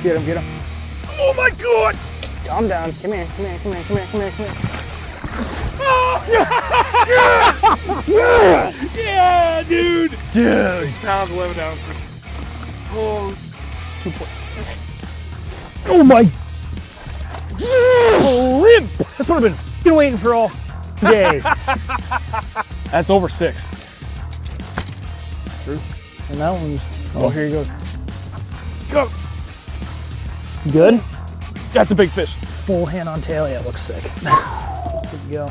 Get him, get him. Oh my God! Calm down. Come here, come here, come here, come here, come here, come here. Oh, yeah! Yeah, dude! Dude. 6 pounds, 11 ounces. Oh, 2 points. Oh my. Limp. That's what I've been waiting for all day. That's over 6. True. And that one's. Oh, here he goes. Go! Good? That's a big fish. Full hand on tail. Yeah, it looks sick. Good to go.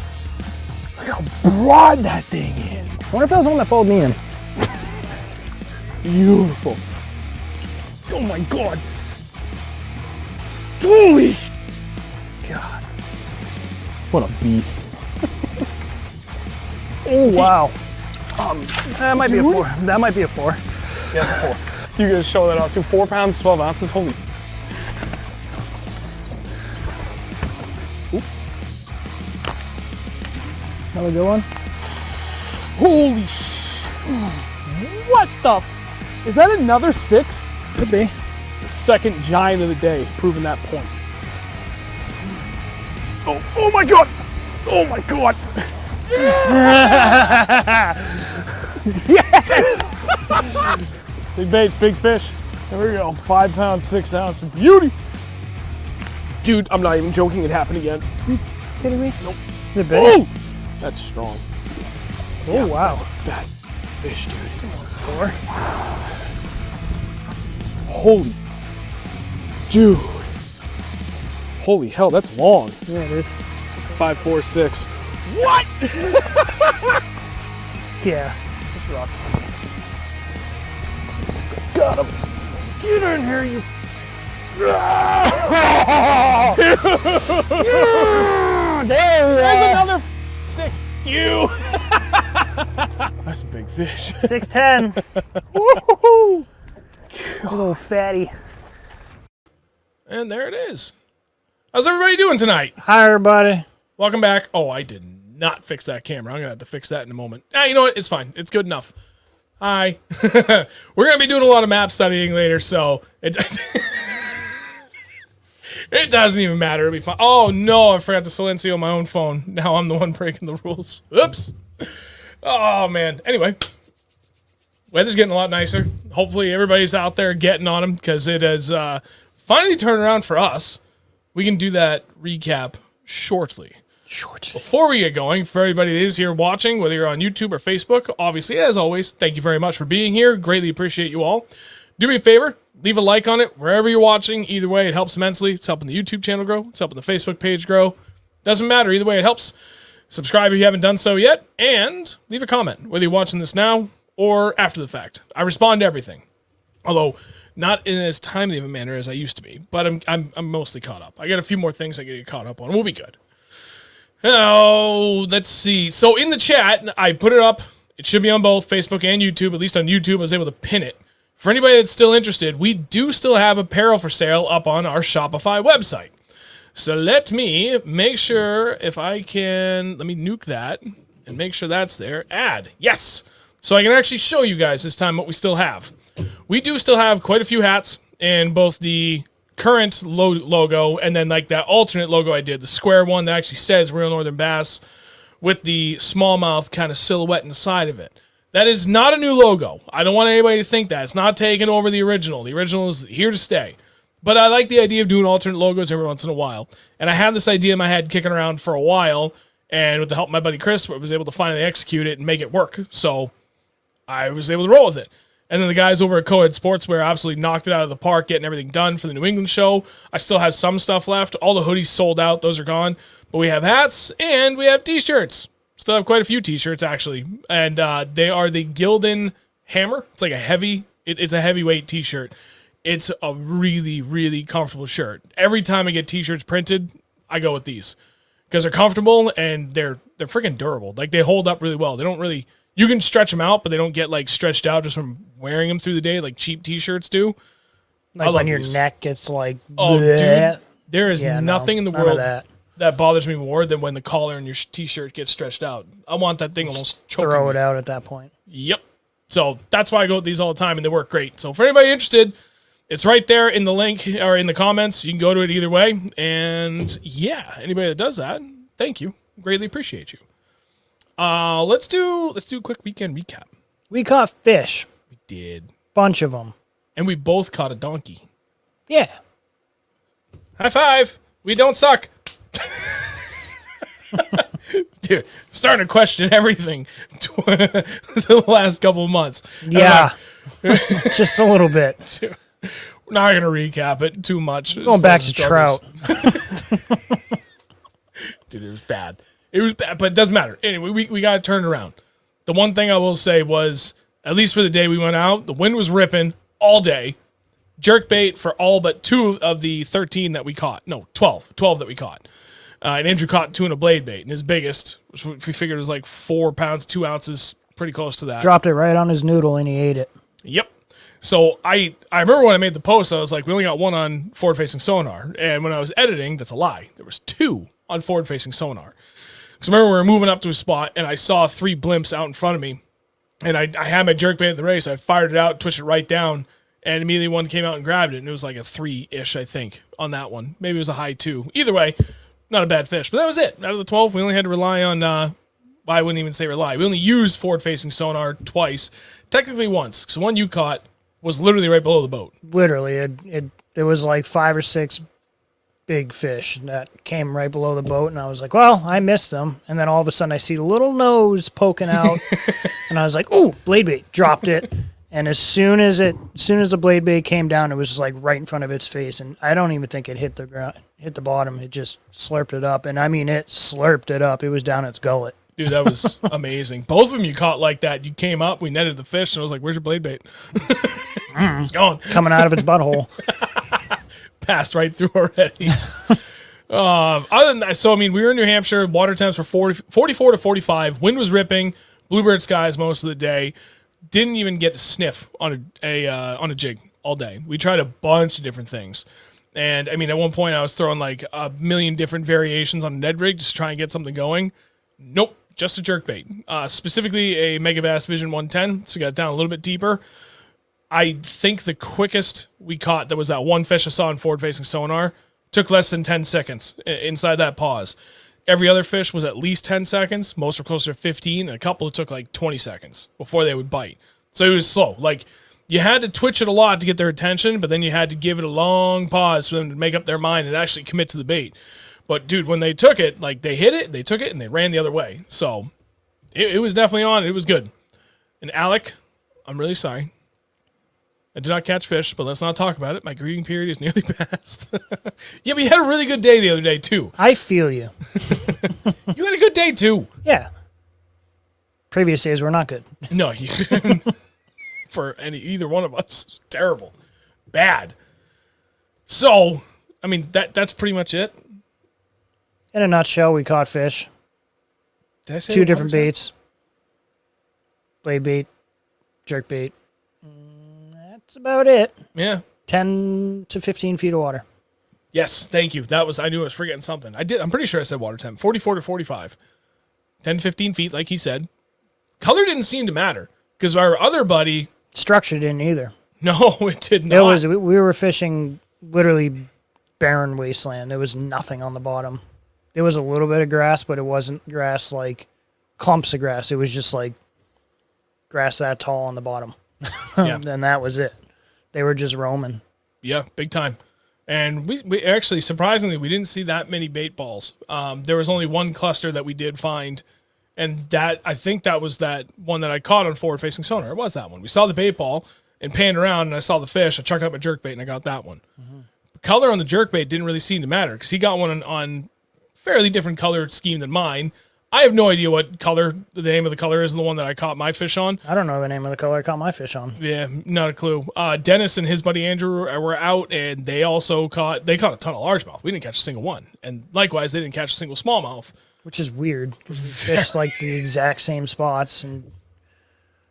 Look how broad that thing is. I wonder if that was the one that followed me in. Beautiful. Oh my God. Holy sh! God. What a beast. Oh, wow. That might be a 4. That might be a 4. Yeah, it's a 4. You guys show that off too. 4 pounds, 12 ounces. Holy. Oop. Another good one. Holy sh! What the? Is that another 6? Could be. It's the second giant of the day, proving that point. Oh my God! Oh my God! Yes! Big baits, big fish. There we go. 5 pounds, 6 ounces. Beauty! Dude, I'm not even joking. It happened again. You kidding me? Nope. Is it big? Oh! That's strong. Oh, Yeah, wow. That's a fat fish, dude. 4. Holy. Dude. Holy hell, that's long. Yeah, it is. 5, 4, 6. What? Yeah. Just rock. Got him. Get in here, you. There's another 6. You. That's a big fish. 6'10". Woo-hoo-hoo. A little fatty. And there it is. How's everybody doing tonight? Hi, everybody. Welcome back. Oh, I did not fix that camera. I'm going to have to fix that in a moment. You know what? It's fine. It's good enough. Hi. We're going to be doing a lot of map studying later, so it it doesn't even matter. It'll be fine. Oh, no. I forgot to silencio my own phone. Now I'm the one breaking the rules. Oops. Oh, man. Anyway, weather's getting a lot nicer. Hopefully everybody's out there getting on them because it has finally turned around for us. We can do that recap shortly. Before we get going, for everybody that is here watching, whether you're on YouTube or Facebook, obviously, as always, thank you very much for being here. Greatly appreciate you all. Do me a favor, leave a like on it wherever you're watching. Either way, it helps immensely. It's helping the YouTube channel grow. It's helping the Facebook page grow. Doesn't matter. Either way, it helps. Subscribe if you haven't done so yet, and leave a comment, whether you're watching this now or after the fact. I respond to everything, although not in as timely of a manner as I used to be, but I'm mostly caught up. I got a few more things I got to get caught up on. We'll be good. Oh, let's see. So in the chat, I put it up. It should be on both Facebook and YouTube. At least on YouTube, I was able to pin it. For anybody that's still interested, we do still have apparel for sale up on our Shopify website. So let me make sure if I can, let me nuke that and make sure that's there. Add. Yes. So I can actually show you guys this time what we still have. We do still have quite a few hats in both the current logo and then like that alternate logo I did, the square one that actually says Reel Nothern Bass with the smallmouth kind of silhouette inside of it. That is not a new logo. I don't want anybody to think that. It's not taking over the original. The original is here to stay. But I like the idea of doing alternate logos every once in a while. And I had this idea in my head kicking around for a while, and with the help of my buddy Chris, I was able to finally execute it and make it work. So I was able to roll with it. And then the guys over at Coed Sportswear absolutely knocked it out of the park, getting everything done for the New England show. I still have some stuff left. All the hoodies sold out. Those are gone. But we have hats, and we have T-shirts. Still have quite a few T-shirts, actually. And they are the Gildan Hammer. It's like a it's a heavyweight T-shirt. It's a really, really comfortable shirt. Every time I get T-shirts printed, I go with these. Because they're comfortable, and they're freaking durable. Like, they hold up really well. They don't really... You can stretch them out, but they don't get like stretched out just from wearing them through the day like cheap T-shirts do. Like when your neck gets like... Oh, bleh. dude. There is nothing in the none world of that bothers me more than when the collar in your T-shirt gets stretched out. I want that thing almost choking Throw me. it out at that point. Yep. So that's why I go with these all the time, and they work great. So for anybody interested, It's right there in the link or in the comments. You can go to it either way. And yeah, anybody that does that, thank you. Greatly appreciate you. Let's do a quick weekend recap. We caught fish. We did. Bunch of them. And we both caught a donkey. Yeah. High five. We don't suck. Dude, starting to question everything the last couple of months. Yeah. Just a little bit. Dude, we're not going to recap it too much. Going back to trout. Dude, it was bad. It was bad, but it doesn't matter. Anyway, we got it turned around. The one thing I will say was, at least for the day we went out, the wind was ripping all day. Jerk bait for all but 2 of the 13 that we caught. No, 12 that we caught. And Andrew caught 2 in a blade bait. And his biggest, which we figured was like 4 pounds, 2 ounces, pretty close to that. Dropped it right on his noodle and he ate it. Yep. So I remember when I made the post, I was like, we only got 1 on forward-facing sonar. And when I was editing, that's a lie. There was 2 on forward-facing sonar. Because I remember we were moving up to a spot, and I saw 3 blimps out in front of me. And I had my jerkbait at the race. I fired it out, twitched it right down, and immediately one came out and grabbed it. And it was like a 3-ish, I think, on that one. Maybe it was a high 2. Either way, not a bad fish. But that was it. Out of the 12, we only had to rely on, well, I wouldn't even say rely. We only used forward-facing sonar twice. Technically once, because the one you caught was literally right below the boat. Literally. There was like 5 or 6 big fish that came right below the boat, and I was like, well, I missed them. And then all of a sudden I see the little nose poking out, and I was like, ooh, blade bait. Dropped it. And as soon as the blade bait came down, it was just like right in front of its face, and I don't even think it hit the ground, hit the bottom. It just slurped it up, and I mean, it slurped it up. It was down its gullet. Dude, that was amazing. Both of them you caught like that. You came up, we netted the fish, and I was like, where's your blade bait? It's gone. Coming out of its butthole. Passed right through already. Other than that, so I mean, we were in New Hampshire. Water temps were 44 to 45. Wind was ripping. Bluebird skies most of the day. Didn't even get to sniff on a jig all day. We tried a bunch of different things. And I mean, at one point I was throwing like a million different variations on a Ned rig just to try and get something going. Nope, just a jerkbait. Specifically a Megabass Vision 110. So got it down a little bit deeper. I think the quickest we caught, that was that one fish I saw in forward-facing sonar, took less than 10 seconds inside that pause. Every other fish was at least 10 seconds. Most were closer to 15, and a couple took like 20 seconds before they would bite. So it was slow. Like, you had to twitch it a lot to get their attention, but then you had to give it a long pause for them to make up their mind and actually commit to the bait. But, dude, when they took it, like, they hit it, they took it, and they ran the other way. So it was definitely on. It was good. And Alec, I'm really sorry. I did not catch fish, but let's not talk about it. My grieving period is nearly past. Yeah, but you had a really good day the other day, too. I feel you. You had a good day, too. Yeah. Previous days were not good. No, for either one of us. Terrible. Bad. So, I mean, that's pretty much it. In a nutshell, we caught fish. Did I say 2 different baits. Blade bait, jerk bait. That's about it. Yeah. 10 to 15 feet of water. Yes, thank you. I knew I was forgetting something. I'm pretty sure I said water temp. 44 to 45. 10 to 15 feet, like he said. Color didn't seem to matter, because our other buddy... Structure didn't either. No, it did not. We were fishing literally barren wasteland. There was nothing on the bottom. There was a little bit of grass, but it wasn't grass like clumps of grass. It was just like grass that tall on the bottom. Yeah. And that was it. They were just roaming. Yeah, big time. And we actually, surprisingly, we didn't see that many bait balls. There was only one cluster that we did find, and I think that was that one that I caught on forward-facing sonar. It was that one. We saw the bait ball and panned around, and I saw the fish. I chucked up a jerkbait, and I got that one. Mm-hmm. Color on the jerkbait didn't really seem to matter, because he got one on fairly different color scheme than mine. I have no idea what color, the name of the color is, the one that I caught my fish on. I don't know the name of the color I caught my fish on. Yeah, not a clue. Dennis and his buddy Andrew were out, and they also caught a ton of largemouth. We didn't catch a single one. And likewise, they didn't catch a single smallmouth. Which is weird, because we fished like the exact same spots. And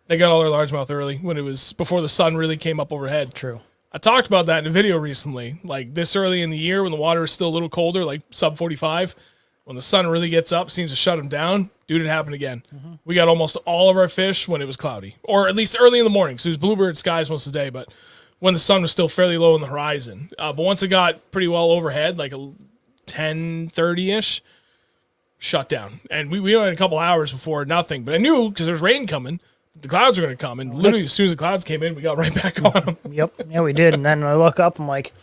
they got all their largemouth early, when it was before the sun really came up overhead. True. I talked about that in a video recently. Like, this early in the year, when the water is still a little colder, like sub 45, when the sun really gets up, seems to shut them down. Dude, it happened again. Mm-hmm. We got almost all of our fish when it was cloudy, or at least early in the morning. So it was bluebird skies most of the day, but when the sun was still fairly low on the horizon. But once it got pretty well overhead, like a 10:30-ish, shut down. And we had a couple hours before nothing. But I knew, because there's rain coming, the clouds were going to come. And literally as soon as the clouds came in, we got right back on them. Yep. Yeah, we did. And then I look up, I'm like,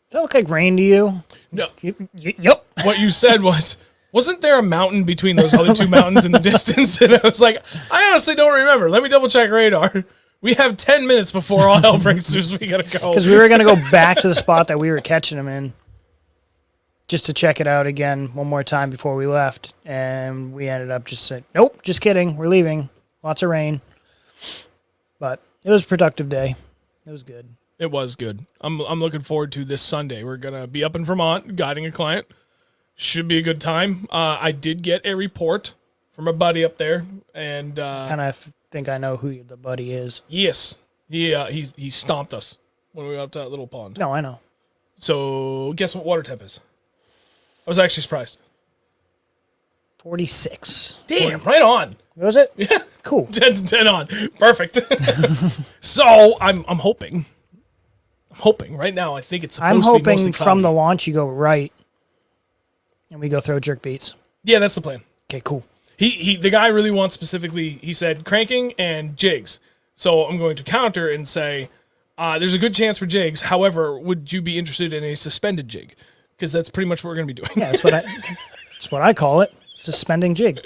does that look like rain to you? No. Yep. What you said was, wasn't there a mountain between those other two mountains in the distance? And I was like, I honestly don't remember. Let me double check radar. We have 10 minutes before all hell breaks loose. We got to go. Because we were going to go back to the spot that we were catching them in just to check it out again one more time before we left. And we ended up just saying, nope, just kidding. We're leaving. Lots of rain. But it was a productive day. It was good. It was good. I'm looking forward to this Sunday. We're going to be up in Vermont guiding a client. Should be a good time. I did get a report from a buddy up there. And kind of think I know who the buddy is. yes, he stomped us when we went up to that little pond. No, I know. So guess what water temp is? I was actually surprised. 46. Damn, right on. Was it? Yeah. Cool. 10 on. Perfect. So I'm hoping right now. I think it's supposed I'm to be mostly hoping from cloudy. the launch you go right and we go throw jerk baits. Yeah, that's the plan. Okay, cool. The guy really wants specifically, he said cranking and jigs. So I'm going to counter and say, there's a good chance for jigs. However, would you be interested in a suspended jig? Because that's pretty much what we're going to be doing. Yeah, that's what I call it. Suspending jig.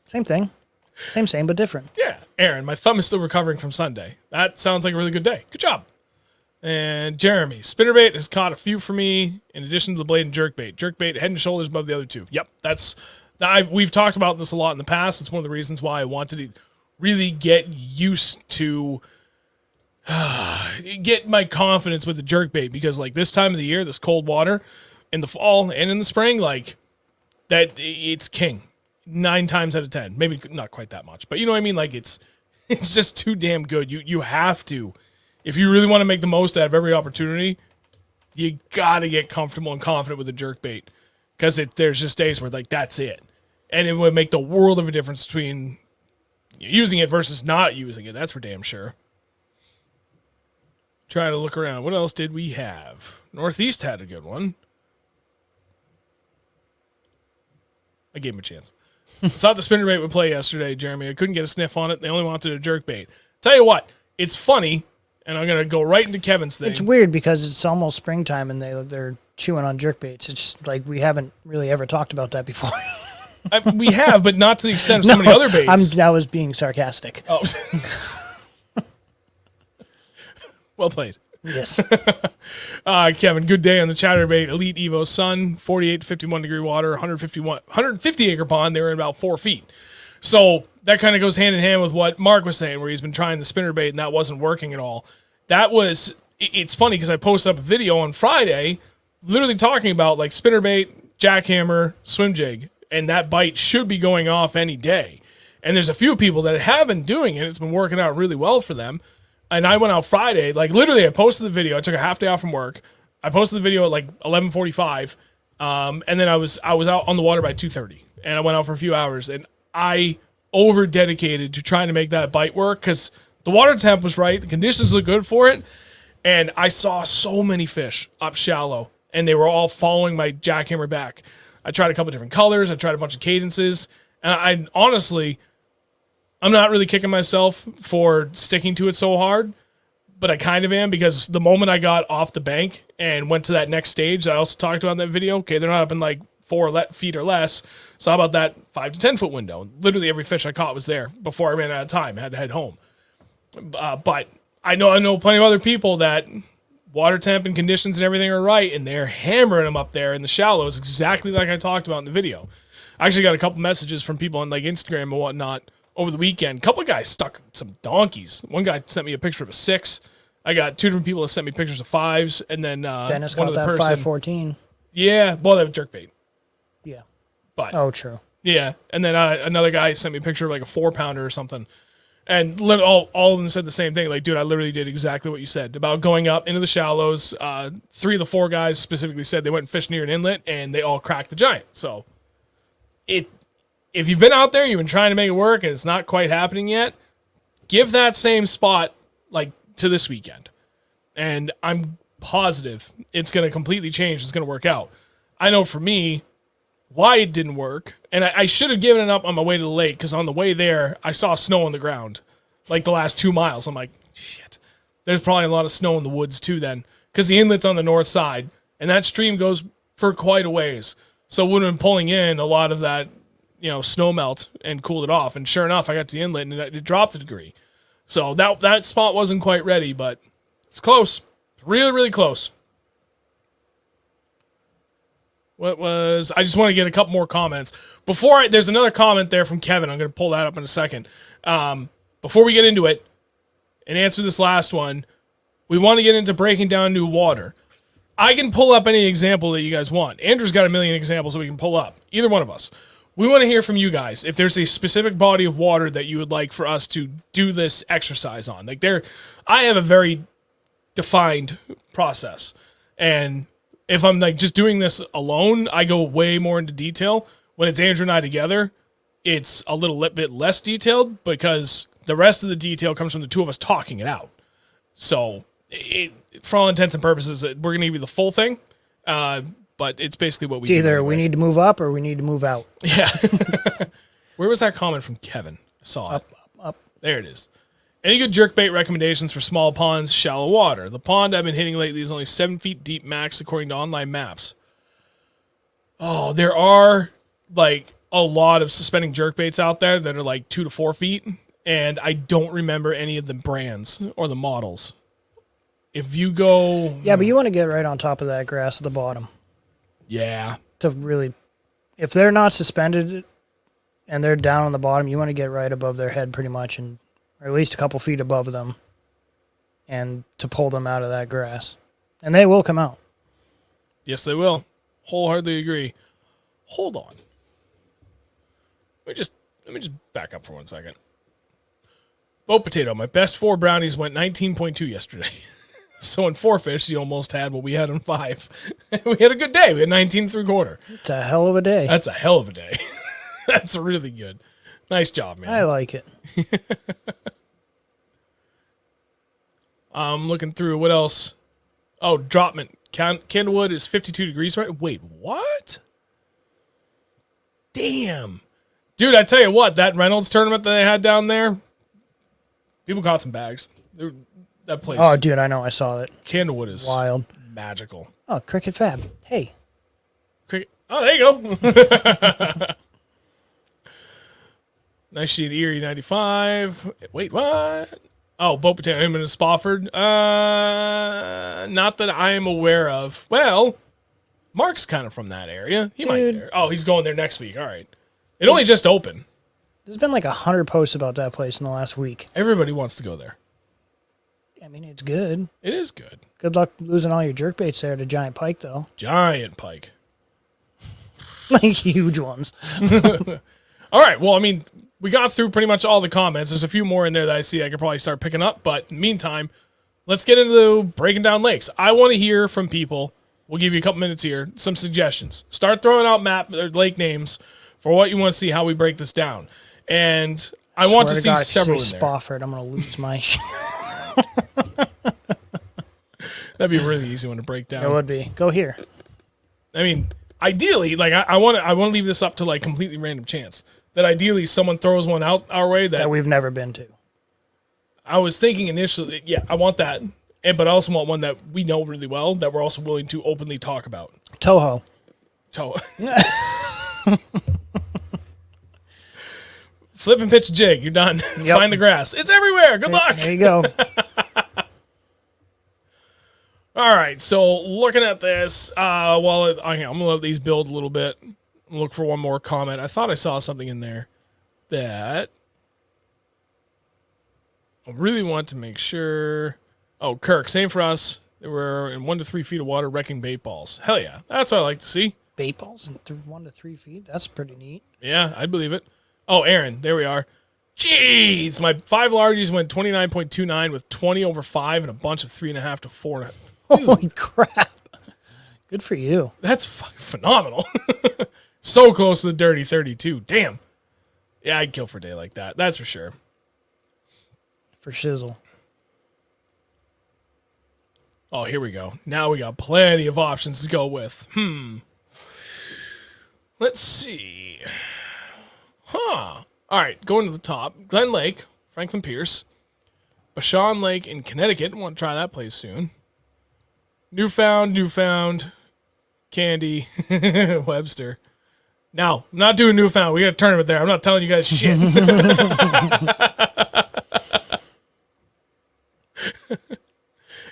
Same thing. Same, but different. Yeah. Aaron, my thumb is still recovering from Sunday. That sounds like a really good day. Good job. And Jeremy, spinnerbait has caught a few for me in addition to the blade and jerkbait. Jerkbait head and shoulders above the other two. Yep, we've talked about this a lot in the past. It's one of the reasons why I wanted to really get used to get my confidence with the jerkbait, because like this time of the year, this cold water in the fall and in the spring, like that, it's king 9 times out of 10. Maybe not quite that much, but you know what I mean? Like it's just too damn good. You have to. If you really want to make the most out of every opportunity, you got to get comfortable and confident with the jerkbait, because there's just days where like that's it. And it would make the world of a difference between using it versus not using it. That's for damn sure. Trying to look around. What else did we have? Northeast had a good one. I gave him a chance. I thought the spinnerbait would play yesterday, Jeremy. I couldn't get a sniff on it. They only wanted a jerkbait. Tell you what, it's funny. And I'm going to go right into Kevin's thing. It's weird because it's almost springtime and they're chewing on jerkbaits. It's just like we haven't really ever talked about that before. We have, but not to the extent of so many other baits. I was being sarcastic. Oh. Well played. Yes. Kevin, good day on the chatterbait. Elite Evo Sun, 48 to 51 degree water, 150 acre pond. They were in about 4 feet. So that kind of goes hand in hand with what Mark was saying, where he's been trying the spinnerbait and that wasn't working at all. It's funny because I posted up a video on Friday literally talking about like spinnerbait, jackhammer, swim jig, and that bite should be going off any day. And there's a few people that have been doing it. It's been working out really well for them. And I went out Friday, like literally I posted the video. I took a half day off from work. I posted the video at like 11:45. And then I was out on the water by 2:30 and I went out for a few hours, and I over dedicated to trying to make that bite work because the water temp was right. The conditions look good for it. And I saw so many fish up shallow and they were all following my jackhammer back. I tried a couple different colors. I tried a bunch of cadences. And I honestly, I'm not really kicking myself for sticking to it so hard, but I kind of am, because the moment I got off the bank and went to that next stage that I also talked about in that video, okay, they're not up in like 4 feet or less. So how about that 5 to 10 foot window? Literally every fish I caught was there before I ran out of time. I had to head home. But I know plenty of other people that water temp and conditions and everything are right, and they're hammering them up there in the shallows, exactly like I talked about in the video. I actually got a couple messages from people on like Instagram and whatnot over the weekend. A couple of guys stuck some donkeys. One guy sent me a picture of a 6. I got 2 different people that sent me pictures of 5s, and then Dennis one caught of the that person. 514. Yeah, well, that was jerkbait. Yeah. But Oh, true. yeah, and then another guy sent me a picture of like a 4-pounder or something, and all of them said the same thing. Like, dude, I literally did exactly what you said about going up into the shallows. 3 of the 4 guys specifically said they went and fished near an inlet, and they all cracked the giant. So, if you've been out there, you've been trying to make it work, and it's not quite happening yet, give that same spot like to this weekend, and I'm positive it's going to completely change. It's going to work out. I know for me why it didn't work, and I should have given it up on my way to the lake, because on the way there I saw snow on the ground like the last 2 miles. I'm like, shit, there's probably a lot of snow in the woods too then, because the inlet's on the north side and that stream goes for quite a ways, so it would have been pulling in a lot of that, snow melt and cooled it off. And sure enough, I got to the inlet and it dropped a degree. So that spot wasn't quite ready, but it's close. It's really, really close. I just want to get a couple more comments. There's another comment there from Kevin. I'm going to pull that up in a second. Before we get into it and answer this last one, we want to get into breaking down new water. I can pull up any example that you guys want. Andrew's got a million examples that we can pull up. Either one of us. We want to hear from you guys. If there's a specific body of water that you would like for us to do this exercise on. I have a very defined process. And if I'm just doing this alone, I go way more into detail. When it's Andrew and I together, it's a little bit less detailed, because the rest of the detail comes from the two of us talking it out. So, for all intents and purposes, we're going to give you the full thing, but it's basically what we do. It's either we need to move up or we need to move out. Yeah. Where was that comment from Kevin? I saw it. Up. There it is. Any good jerkbait recommendations for small ponds, shallow water? The pond I've been hitting lately is only 7 feet deep max, according to online maps. Oh, there are a lot of suspending jerkbaits out there that are 2 to 4 feet, and I don't remember any of the brands or the models. If you go... Yeah, but you want to get right on top of that grass at the bottom. Yeah. To really... If they're not suspended and they're down on the bottom, you want to get right above their head pretty much, or at least a couple feet above them, and to pull them out of that grass. And they will come out. Yes, they will. Wholeheartedly agree. Hold on. Let me just back up for 1 second. Boat Potato, my best 4 brownies went 19.2 yesterday. So in 4 fish, you almost had what we had on 5. We had a good day. We had 19.75. It's a hell of a day. That's a hell of a day. That's really good. Nice job, man. I like it. I'm looking through. What else? Oh, Dropman. Candlewood is 52 degrees, right? Wait, what? Damn. Dude, I tell you what, that Reynolds tournament that they had down there, people caught some bags. That place. Oh, dude, I know. I saw it. Candlewood is wild. Magical. Oh, Cricket Fab. Hey. Cricket. Oh, there you go. Nice sheet Erie 95. Wait, what? Oh, Boat Potato, him in Spofford. Not that I am aware of. Well, Mark's kind of from that area. He might there. Oh, he's going there next week. All right. It only just opened. There's been 100 posts about that place in the last week. Everybody wants to go there. I mean, it's good. It is good. Good luck losing all your jerkbaits there to giant pike, though. Giant pike. Huge ones. All right. Well, I mean, we got through pretty much all the comments. There's a few more in there that I see I could probably start picking up. But meantime, let's get into breaking down lakes. I want to hear from people. We'll give you a couple minutes here. Some suggestions. Start throwing out map or lake names for what you want to see, how we break this down. And I want to see God, several if you say in there. Spofford, I'm going to lose my shit. That'd be a really easy one to break down. It would be. Go here. I mean, ideally, I want to leave this up to completely random chance. That ideally someone throws one out our way that we've never been to. I was thinking initially, yeah, I want that, but I also want one that we know really well that we're also willing to openly talk about. Toho. Flip and pitch a jig. You're done. Yep. Find the grass. It's everywhere. Good luck. There you go. All right. So looking at this, I'm going to let these build a little bit. Look for one more comment. I thought I saw something in there that I really want to make sure. Oh, Kirk, same for us. They were in 1 to 3 feet of water wrecking bait balls. Hell yeah. That's what I like to see. Bait balls in 1 to 3 feet? That's pretty neat. Yeah, I believe it. Oh, Aaron, there we are. Jeez, my 5 largies went 29.29 with 20 over 5 and a bunch of 3.5 to 4.5. Holy crap. Good for you. That's phenomenal. So close to the dirty 32. Damn. Yeah, I'd kill for a day like that. That's for sure. for shizzle. Oh, here we go. Now we got plenty of options to go with. Let's see. All right, going to the top. Glen Lake, Franklin Pierce. Bashan Lake in Connecticut. Want to try that place soon. Newfound. Candy. Webster. Now, I'm not doing Newfound. We got a tournament there. I'm not telling you guys shit.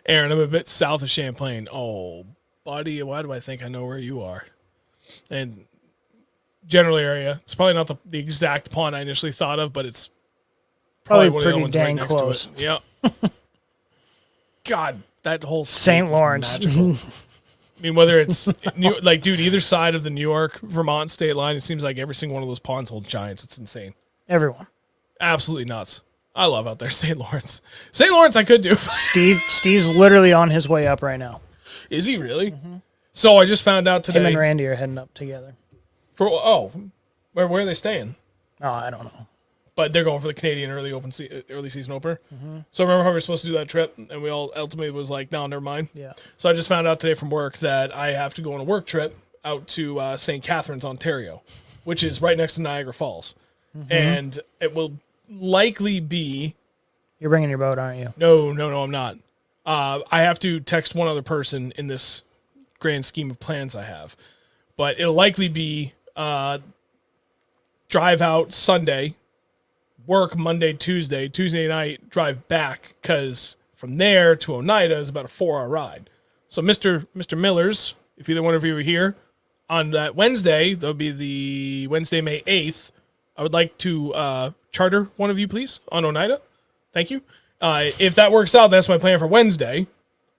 Aaron, I'm a bit south of Champlain. Oh, buddy, why do I think I know where you are? And general area. It's probably not the exact pond I initially thought of, but it's probably one of the pretty ones dang right close. next to it. Yeah. God, that whole St. state is Lawrence. magical. I mean, whether it's like, dude, either side of the New York Vermont state line, it seems like every single one of those ponds hold giants. It's insane. Everyone. Absolutely nuts. I love out there, St. Lawrence. St. Lawrence, I could do. Steve's literally on his way up right now. Is he really? Mm-hmm. So I just found out today. Him and Randy are heading up together. Where are they staying? Oh, I don't know. But they're going for the Canadian early season opener. Mm-hmm. So remember how we were supposed to do that trip, and we all ultimately was like, no, never mind. Yeah. So I just found out today from work that I have to go on a work trip out to St. Catharines, Ontario, which is right next to Niagara Falls, and it will likely be. You're bringing your boat, aren't you? No, I'm not. I have to text one other person in this grand scheme of plans I have, but it'll likely be drive out Sunday, work Monday, Tuesday night, drive back, because from there to Oneida is about a 4-hour ride. So Mr. Millers, if either one of you are here, on that Wednesday, that'll be the Wednesday, May 8th, I would like to charter one of you, please, on Oneida. Thank you. If that works out, that's my plan for Wednesday.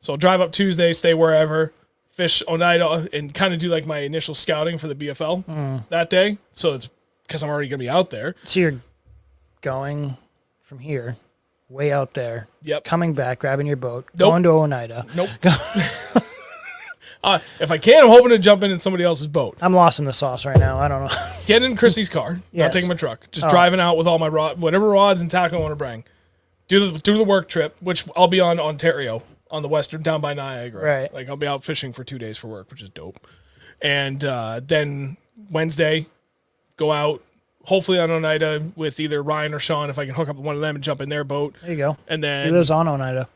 So I'll drive up Tuesday, stay wherever, fish Oneida, and kind of do like my initial scouting for the BFL that day. So it's because I'm already going to be out there. So you're going from here, way out there. Yep. Coming back, grabbing your boat, Nope. going to Oneida. Nope. If I can, I'm hoping to jump in somebody else's boat. I'm lost in the sauce right now. I don't know. Get in Chrissy's car. Yes. Not taking my truck. Just driving out with all my whatever rods and tackle I want to bring. Do the work trip, which I'll be on Ontario, on the western, down by Niagara. Right. Like I'll be out fishing for 2 days for work, which is dope. And then Wednesday, go out, hopefully on Oneida with either Ryan or Sean, if I can hook up with one of them and jump in their boat. There you go. And then He lives on Oneida.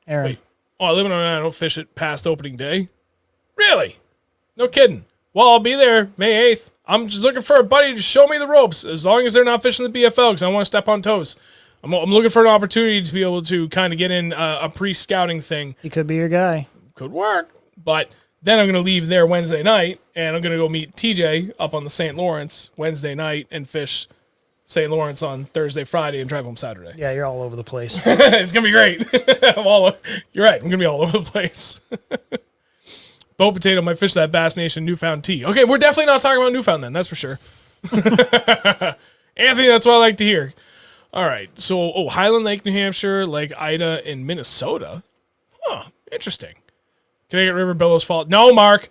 Aaron. Wait. Oh, I live in Oneida. I don't fish it past opening day. Really? No kidding. Well, I'll be there May 8th. I'm just looking for a buddy to show me the ropes, as long as they're not fishing the BFL, because I want to step on toes. I'm looking for an opportunity to be able to kind of get in a pre-scouting thing. He could be your guy. Could work. But then I'm going to leave there Wednesday night, and I'm going to go meet TJ up on the St. Lawrence Wednesday night and fish St. Lawrence on Thursday, Friday, and drive home Saturday. Yeah, you're all over the place. It's going to be great. You're right. I'm going to be all over the place. Boat Potato might fish that Bass Nation Newfound tea. Okay, we're definitely not talking about Newfound then. That's for sure. Anthony, that's what I like to hear. All right. So, Highland Lake, New Hampshire, Lake Ida in Minnesota. Huh. Interesting. Connecticut River, Bellows Falls. No, Mark.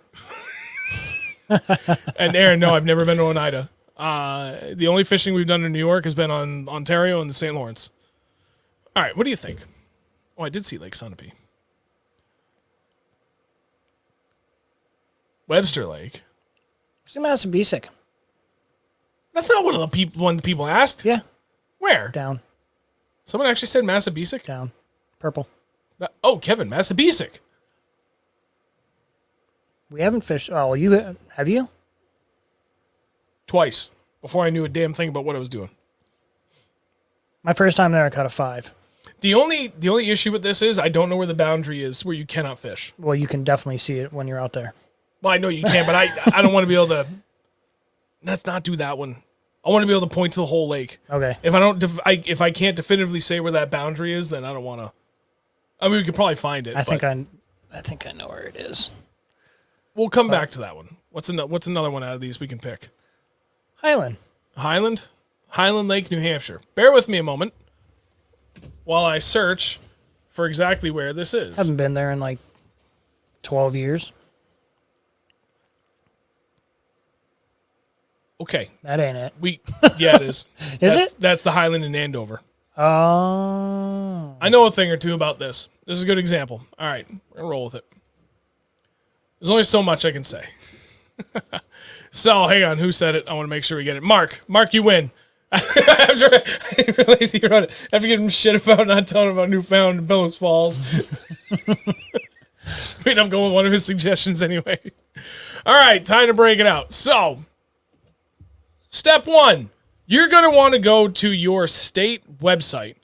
And Aaron, no, I've never been to Oneida. The only fishing we've done in New York has been on Ontario and the St. Lawrence. All right. What do you think? Oh, I did see Lake Sunapee. Webster Lake. See Massabesic. That's not one of the people asked. Yeah. Where? Down. Someone actually said Massabesic? Down. Purple. Oh, Kevin, Massabesic. We haven't fished. Oh, have you? Twice. Before I knew a damn thing about what I was doing. My first time there, I caught a 5. The only issue with this is I don't know where the boundary is where you cannot fish. Well, you can definitely see it when you're out there. Well, I know you can, but I don't want to be able to. Let's not do that one. I want to be able to point to the whole lake. Okay. If I can't definitively say where that boundary is, then I don't want to. I mean, we could probably find it. I think I know where it is. We'll come back to that one. What's another one out of these we can pick? Highland Lake, New Hampshire. Bear with me a moment while I search for exactly where this is. Haven't been there in like 12 years. Okay. That ain't it. Yeah, it is. Is it? That's the Highland in Andover. Oh. I know a thing or two about this. This is a good example. All right, we're going to roll with it. There's only so much I can say. So, hang on. Who said it? I want to make sure we get it. Mark, you win. After I didn't realize he wrote it. After giving him shit about not telling him about Newfound and Bellows Falls. Wait, I'm going with one of his suggestions anyway. All right, time to break it out. So, step 1. You're going to want to go to your state website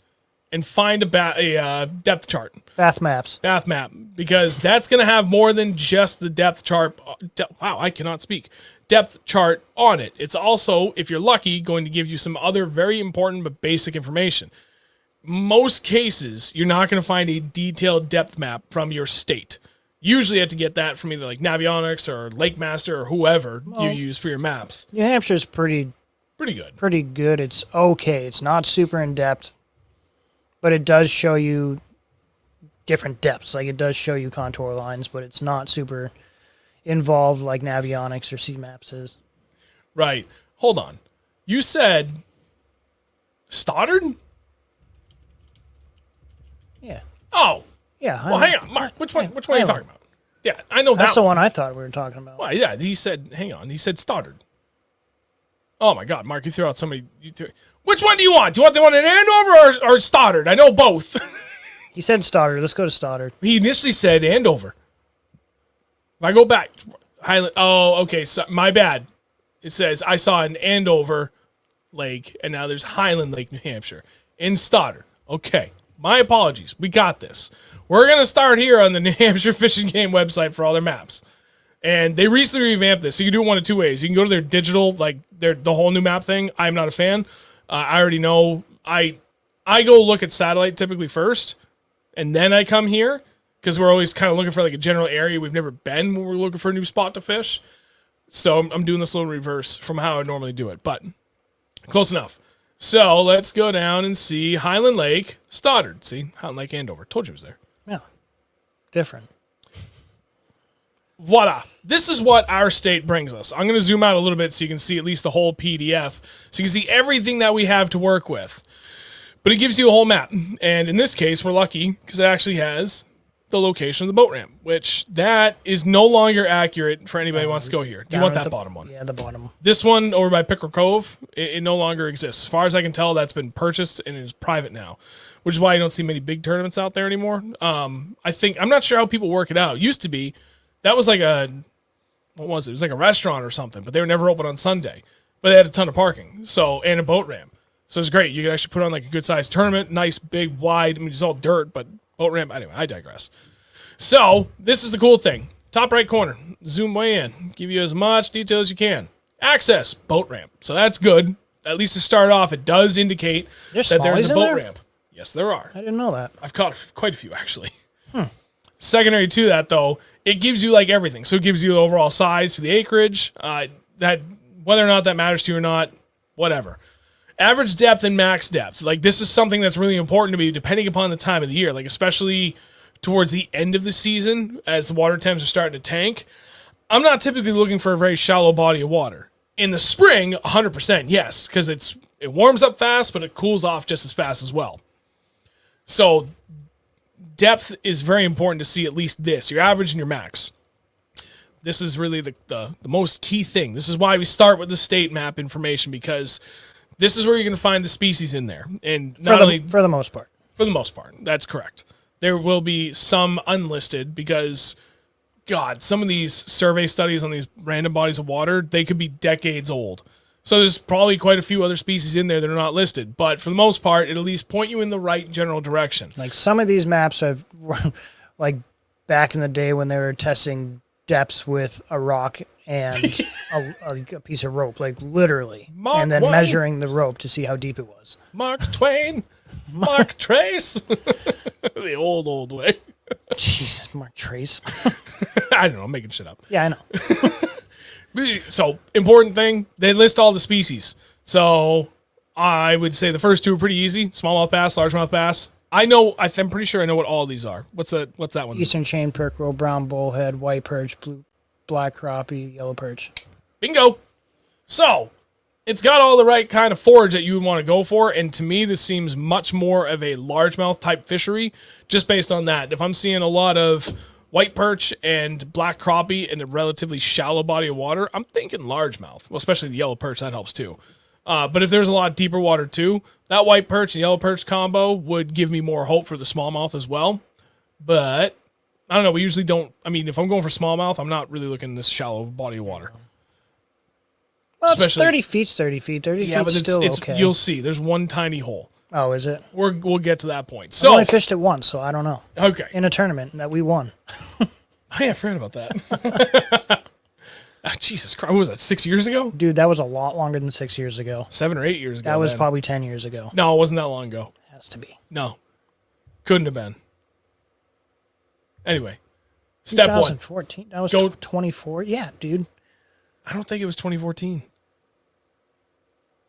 and find a depth chart. Bath maps. Bath map, because that's going to have more than just the depth chart. Wow, I cannot speak. Depth chart on it. It's also, if you're lucky, going to give you some other very important but basic information. Most cases, you're not going to find a detailed depth map from your state. Usually you have to get that from either like Navionics or Lake Master or whoever you use for your maps. New Hampshire's pretty good. Pretty good. It's okay. It's not super in depth, but it does show you different depths. Like it does show you contour lines, but it's not super involved like Navionics or C-Maps is. Right. Hold on. You said Stoddard? Yeah. Oh. Yeah. Well, hang on, Mark. Which one are you talking about? Yeah, I know that's that the one I thought we were talking about. Well, yeah, he said, hang on. He said Stoddard. Oh, my God, Mark, you threw out somebody. Which one do you want? Do you want the one in Andover or Stoddard? I know both. He said Stoddard. Let's go to Stoddard. He initially said Andover. If I go back, Highland. Oh, okay. So, my bad. It says I saw an Andover Lake, and now there's Highland Lake, New Hampshire, in Stoddard. Okay. My apologies. We got this. We're going to start here on the New Hampshire Fish and Game website for all their maps. And they recently revamped this. So you can do it one of two ways. You can go to their digital, like the whole new map thing. I'm not a fan. I already know. I go look at satellite typically first, and then I come here because we're always kind of looking for like a general area we've never been when we're looking for a new spot to fish. So I'm doing this a little reverse from how I normally do it, but close enough. So let's go down and see Highland Lake, Stoddard. See, Highland Lake, Andover. Told you it was there. Yeah. Different. Voila. This is what our state brings us. I'm going to zoom out a little bit so you can see at least the whole PDF. So you can see everything that we have to work with. But it gives you a whole map. And in this case, we're lucky because it actually has the location of the boat ramp, which that is no longer accurate for anybody who wants to go here. Do you want that bottom one? Yeah, the bottom. This one over by Pickerel Cove, it no longer exists. As far as I can tell, that's been purchased and it is private now, which is why you don't see many big tournaments out there anymore. I'm not sure how people work it out. It used to be, that was like what was it? It was like a restaurant or something, but they were never open on Sunday. But they had a ton of parking, and a boat ramp. So it's great. You could actually put on like a good sized tournament, nice, big, wide. I mean, it's all dirt, but boat ramp. Anyway, I digress. So this is the cool thing. Top right corner, zoom way in, give you as much detail as you can. Access, boat ramp. So that's good. At least to start off, it does indicate that there is a boat ramp. Yes, there are. I didn't know that. I've caught quite a few, actually. Secondary to that, though, it gives you like everything. So it gives you the overall size for the acreage, that whether or not that matters to you or not, whatever. Average depth and max depth. Like, this is something that's really important to me depending upon the time of the year. Like, especially towards the end of the season as the water temps are starting to tank. I'm not typically looking for a very shallow body of water. In the spring, 100% yes, because it warms up fast, but it cools off just as fast as well. So depth is very important to see at least this, your average and your max. This is really the most key thing. This is why we start with the state map information, because this is where you're going to find the species in there. And for the most part. For the most part, that's correct. There will be some unlisted because, God, some of these survey studies on these random bodies of water, they could be decades old. So there's probably quite a few other species in there that are not listed. But for the most part, it'll at least point you in the right general direction. Like some of these maps have, like back in the day when they were testing depths with a rock and a piece of rope, like literally. And then measuring the rope to see how deep it was. Mark Twain. Mark Trace. The old way. Jesus, Mark Trace. I don't know. I'm making shit up. Yeah, I know. So, important thing, they list all the species. So, I would say the first two are pretty easy. Smallmouth bass, largemouth bass. I'm pretty sure I know what all these are. What's that one? Eastern chain pickerel, brown bullhead, white perch, black crappie, yellow perch. Bingo. So, it's got all the right kind of forage that you would want to go for. And to me, this seems much more of a largemouth type fishery just based on that. If I'm seeing a lot of white perch and black crappie in a relatively shallow body of water, I'm thinking largemouth. Well, especially the yellow perch, that helps too. But if there's a lot deeper water too, that white perch and yellow perch combo would give me more hope for the smallmouth as well. But I don't know. We usually don't. I mean, if I'm going for smallmouth, I'm not really looking in this shallow body of water. Well, it's 30 feet, 30 feet. 30 Yeah, feet but still it's okay. You'll see. There's one tiny hole. Oh, is it? We'll get to that point. I So only fished it once, so I don't know. Okay. In a tournament that we won. Oh, yeah, I forgot about that. Jesus Christ. What was that, 6 years ago? Dude, that was a lot longer than 6 years ago. 7 or 8 years ago. That was then. probably 10 years ago. No, it wasn't that long ago. Has to be. No. Couldn't have been. Anyway. Step 1. 2014. That was Go- 24. Yeah, dude. I don't think it was 2014.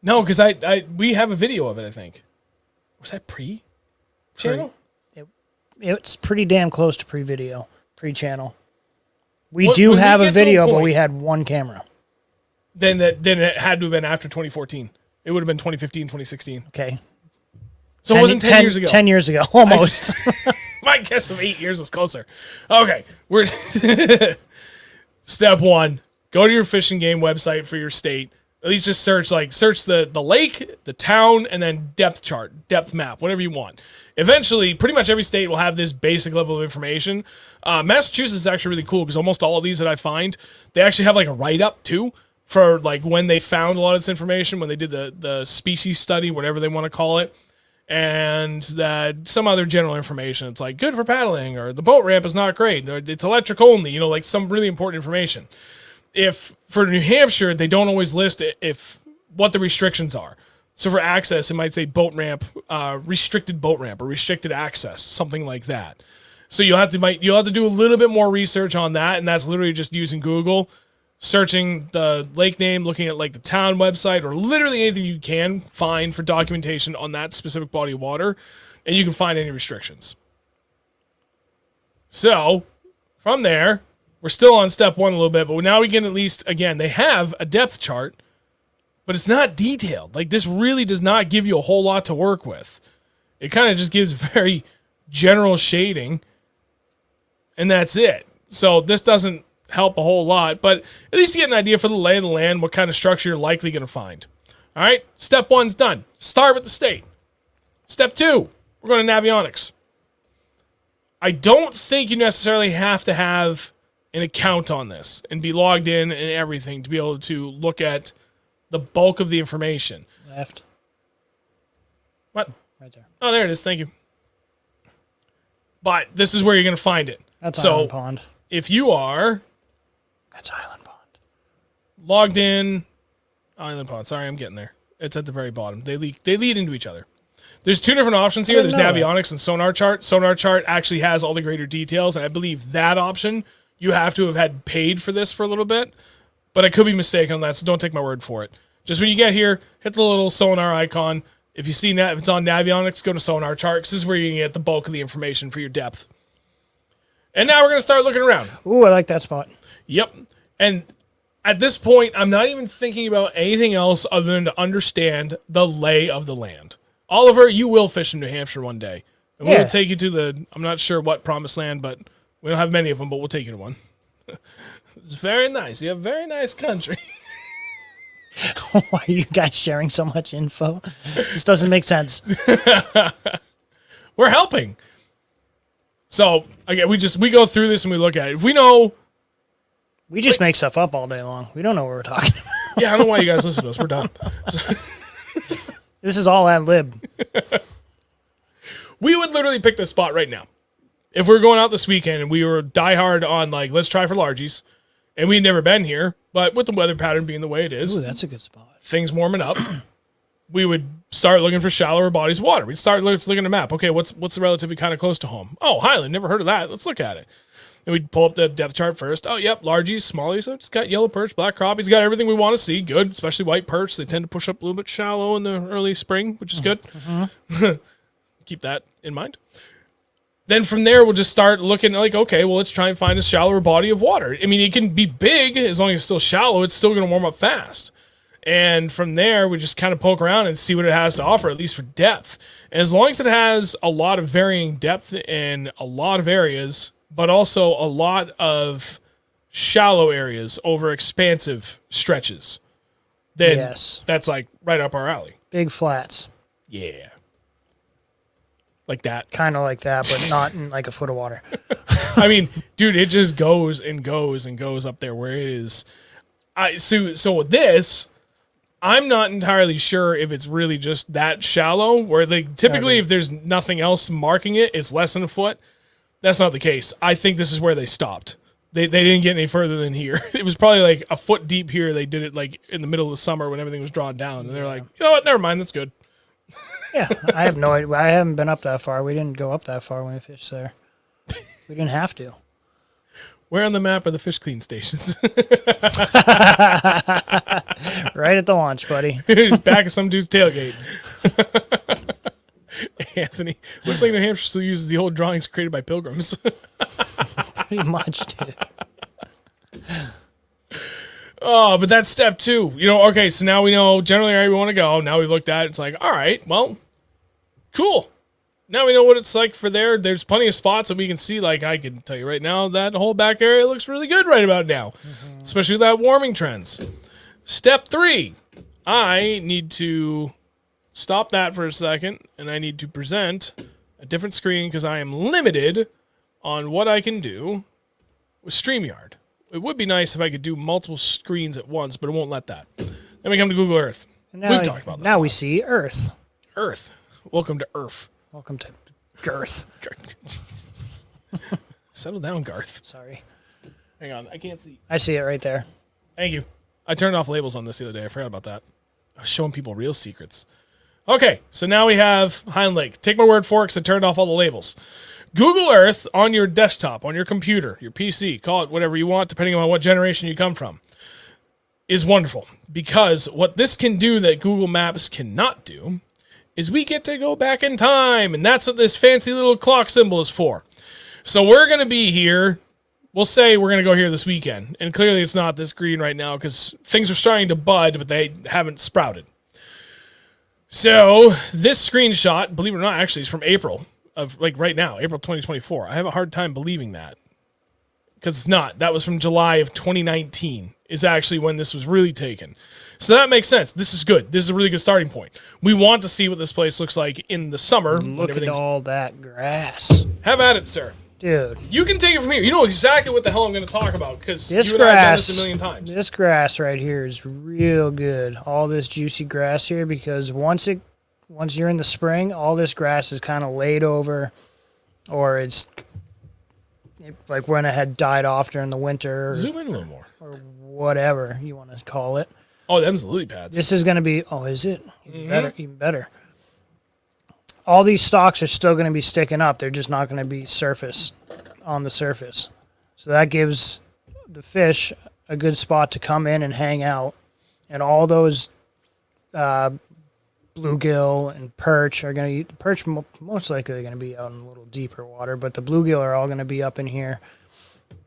No, because we have a video of it, I think. Was that pre-channel? It's pretty damn close to pre-video, pre-channel. We When do we have a get to a video, but point- we had one camera. Then it had to have been after 2014. It would have been 2015, 2016. Okay. So it wasn't 10 years ago. 10 years ago, almost. My guess of 8 years was closer. Okay, we're step 1. Go to your Fish and Game website for your state. At least just search the lake, the town, and then depth chart, depth map, whatever you want. Eventually, pretty much every state will have this basic level of information. Massachusetts is actually really cool because almost all of these that I find, they actually have like a write-up too for like when they found a lot of this information, when they did the species study, whatever they want to call it, and that some other general information. It's like good for paddling, or the boat ramp is not great, or it's electric only, like some really important information. If for New Hampshire, they don't always list what the restrictions are. So for access, it might say boat ramp, restricted boat ramp, or restricted access, something like that. So you'll have to do a little bit more research on that, and that's literally just using Google, searching the lake name, looking at like the town website, or literally anything you can find for documentation on that specific body of water, and you can find any restrictions. So from there, we're still on step 1 a little bit, but now we can at least, again, they have a depth chart, but it's not detailed. Like, this really does not give you a whole lot to work with. It kind of just gives very general shading, and that's it. So this doesn't help a whole lot, but at least you get an idea for the lay of the land, what kind of structure you're likely going to find. All right, step 1's done. Start with the state. Step 2, we're going to navionics. I don't think you necessarily have to have an account on this and be logged in and everything to be able to look at the bulk of the information. Left. What? Right there. Oh, there it is. Thank you. But this is where you're going to find it. That's so Island Pond. if you are That's Island Pond. logged in, Island Pond. Sorry, I'm getting there. It's at the very bottom. They lead into each other. There's 2 different options here. There's Navionics and Sonar Chart. Sonar Chart actually has all the greater details, and I believe that option you have to have had paid for this for a little bit, but I could be mistaken on that, so don't take my word for it. Just when you get here, hit the little sonar icon. If you see if it's on Navionics, go to Sonar Chart, because this is where you can get the bulk of the information for your depth. And now we're going to start looking around. Ooh, I like that spot. Yep. And at this point, I'm not even thinking about anything else other than to understand the lay of the land. Oliver, you will fish in New Hampshire one day. And we'll take you to I'm not sure what promised land, but we don't have many of them, but we'll take you to one. It's very nice. You have a very nice country. Why are you guys sharing so much info? This doesn't make sense. We're helping. So, again, we go through this and we look at it. If we know... We just make stuff up all day long. We don't know what we're talking about. Yeah, I don't know why you guys listen to us. We're done. This is all ad lib. We would literally pick this spot right now. If we were going out this weekend and we were diehard on, like, let's try for largies, and we'd never been here, but with the weather pattern being the way it is, Ooh, that's a good spot. things warming up, we would start looking for shallower bodies of water. We'd start looking at a map. Okay, what's relatively kind of close to home? Oh, Highland, never heard of that. Let's look at it. And we'd pull up the depth chart first. Oh, yep, largies, smallies. So it's got yellow perch, black crappie. It's got everything we want to see. Good, especially white perch. They tend to push up a little bit shallow in the early spring, which is good. Keep that in mind. Then from there, we'll just start looking like, okay, well, let's try and find a shallower body of water. I mean, it can be big as long as it's still shallow. It's still going to warm up fast. And from there, we just kind of poke around and see what it has to offer, at least for depth. And as long as it has a lot of varying depth in a lot of areas, but also a lot of shallow areas over expansive stretches, then that's like right up our alley. Big flats. Yeah. Like that. Kind of like that, but not in like a foot of water. I mean, dude, it just goes and goes and goes up there where it is. So with this, I'm not entirely sure if it's really just that shallow, where like typically if there's nothing else marking it, it's less than a foot. That's not the case. I think this is where they stopped. They didn't get any further than here. It was probably like a foot deep here. They did it like in the middle of the summer when everything was drawn down. And they're like, you know what? Never mind. That's good. Yeah, I have no idea. I haven't been up that far. We didn't go up that far when we fished there. We didn't have to. Where on the map are the fish clean stations? Right at the launch, buddy. Back of some dude's tailgate. Anthony. Looks like New Hampshire still uses the old drawings created by pilgrims. Pretty much, dude. Oh, but that's step 2. You know, okay, so now we know generally where we want to go. Now we've looked at it. It's like, all right, well, cool. Now we know what it's like for there. There's plenty of spots that we can see. Like, I can tell you right now, that whole back area looks really good right about now, especially with that warming trends. Step 3, I need to stop that for a second, and I need to present a different screen because I am limited on what I can do with StreamYard. It would be nice if I could do multiple screens at once, but it won't let that. Then we come to Google Earth. We've talked about this. Now we see Earth. Earth. Welcome to Earth. Welcome to Girth. Settle down, Garth. Sorry. Hang on. I can't see. I see it right there. Thank you. I turned off labels on this the other day. I forgot about that. I was showing people real secrets. Okay, so now we have Hind Lake. Take my word for it because I turned off all the labels. Google Earth on your desktop, on your computer, your PC, call it whatever you want, depending on what generation you come from, is wonderful. Because what this can do that Google Maps cannot do is we get to go back in time. And that's what this fancy little clock symbol is for. So we're going to be here. We'll say we're going to go here this weekend. And clearly it's not this green right now because things are starting to bud, but they haven't sprouted. So this screenshot, believe it or not, actually is from April. Of like right now, April 2024. I have a hard time believing that because it's not. That was from July of 2019 is actually when this was really taken. So that makes sense. This is good. This is a really good starting point. We want to see what this place looks like in the summer. Look at all that grass. Have at it, sir. Dude. You can take it from here. You know exactly what the hell I'm going to talk about because you and I have done this a million times. This grass right here is real good. All this juicy grass here because once you're in the spring, all this grass is kind of laid over, or it's like when it had died off during the winter. Zoom in a little more. Or whatever you want to call it. Oh, them's the lily pads. This is going to be, is it? Even better. All these stalks are still going to be sticking up. They're just not going to be on the surface. So that gives the fish a good spot to come in and hang out. And all those bluegill and perch are going to eat. The perch most likely are going to be out in a little deeper water, but the bluegill are all going to be up in here,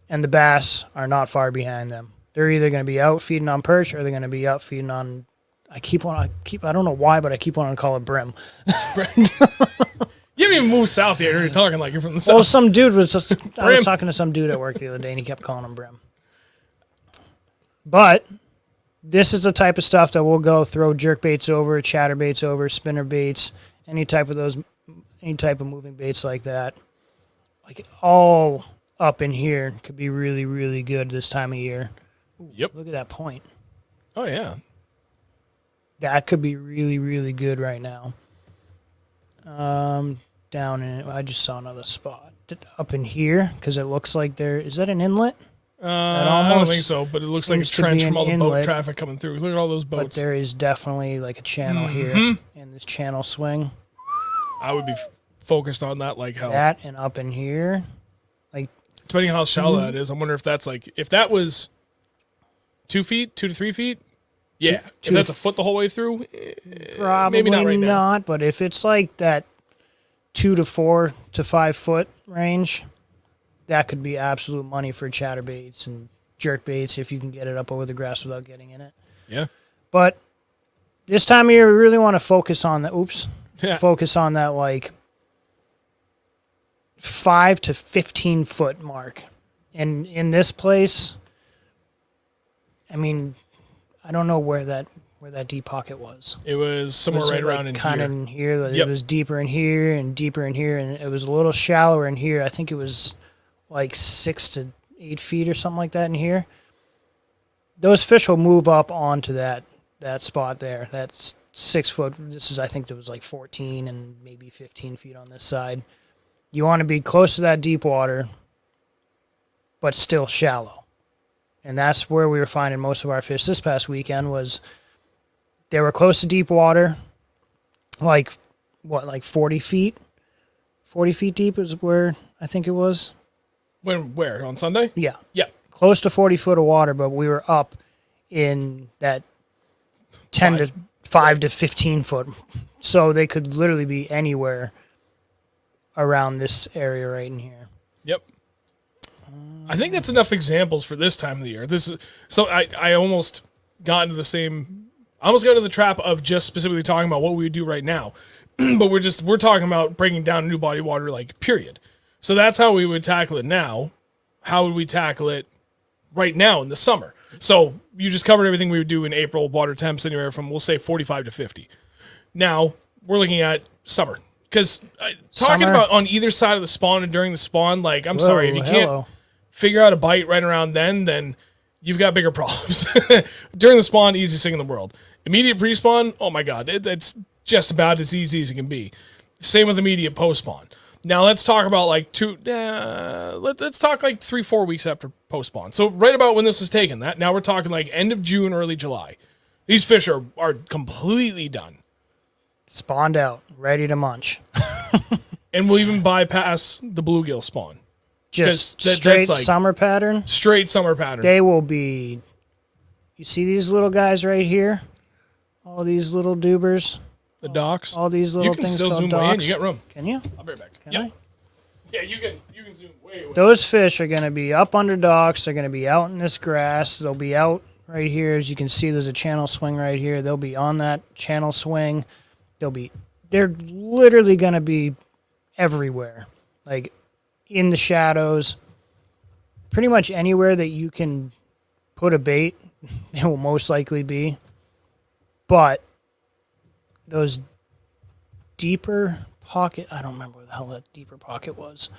and the bass are not far behind them. They're either going to be out feeding on perch or they're going to be out feeding on. I don't know why, but I keep wanting to call it brim. You haven't even moved south yet. You're talking like you're from the south. Well, some dude was I was talking to some dude at work the other day, and he kept calling him brim. But this is the type of stuff that we'll go throw jerk baits over, chatter baits over, spinner baits, any type of moving baits like that. Like all up in here could be really, really good this time of year. Ooh, yep. Look at that point. Oh, yeah. That could be really, really good right now. Down in it, I just saw another spot up in here because it looks like is that an inlet? I don't think so, but it looks like it's trench from all the boat traffic coming through. Look at all those boats. But there is definitely like a channel here in this channel swing. I would be focused on that like hell. That and up in here. Like depending on how shallow that is, I wonder if that's like, if that was 2 feet, 2 to 3 feet. Yeah. If that's a foot the whole way through, probably maybe not right now. But if it's like that 2 to 4 to 5 foot range, that could be absolute money for chatterbaits and jerk baits if you can get it up over the grass without getting in it. Yeah. But this time of year, we really want to focus on that. Yeah. Focus on that like 5 to 15 foot mark. And in this place, I mean, I don't know where that deep pocket was. It was somewhere right around in kind here. of in here. Yep. It was deeper in here and deeper in here, and it was a little shallower in here. I think it was like 6 to 8 feet or something like that in here. Those fish will move up onto that spot there. That's 6 foot. I think there was like 14 and maybe 15 feet on this side. You want to be close to that deep water, but still shallow. And that's where we were finding most of our fish this past weekend was they were close to deep water, like 40 feet? 40 feet deep is where I think it was. Where? On Sunday? Yeah. Yeah. Close to 40 foot of water, but we were up in that 5 to 15 foot. So they could literally be anywhere around this area right in here. Yep. I think that's enough examples for this time of the year. I almost got into the trap of just specifically talking about what we would do right now. But we're talking about breaking down a new body of water, like, period. So that's how we would tackle it now. How would we tackle it right now in the summer? So you just covered everything we would do in April, water temps anywhere from, we'll say, 45 to 50. Now we're looking at summer. Because talking about on either side of the spawn and during the spawn, like, I'm sorry, if you can't figure out a bite right around then you've got bigger problems. During the spawn, easiest thing in the world. Immediate pre-spawn, oh my God, it's just about as easy as it can be. Same with immediate post-spawn. Now let's talk about like let's talk like 3-4 weeks after post-spawn. So right about when this was taken, now we're talking like end of June, early July. These fish are completely done. Spawned out, ready to munch. And we'll even bypass the bluegill spawn. Just straight like summer pattern. Straight summer pattern. They will be. You see these little guys right here? All these little dubers. The docks. All these little things called zoom docks. way in. You got room. Can you? I'll be right back. Can Yep. I? Yeah, you can zoom way. Those fish are going to be up under docks. They're going to be out in this grass. They'll be out right here. As you can see, there's a channel swing right here. They'll be on that channel swing. They're literally going to be everywhere. Like in the shadows. Pretty much anywhere that you can put a bait, it will most likely be. But those deeper pocket, I don't remember where the hell that deeper pocket was.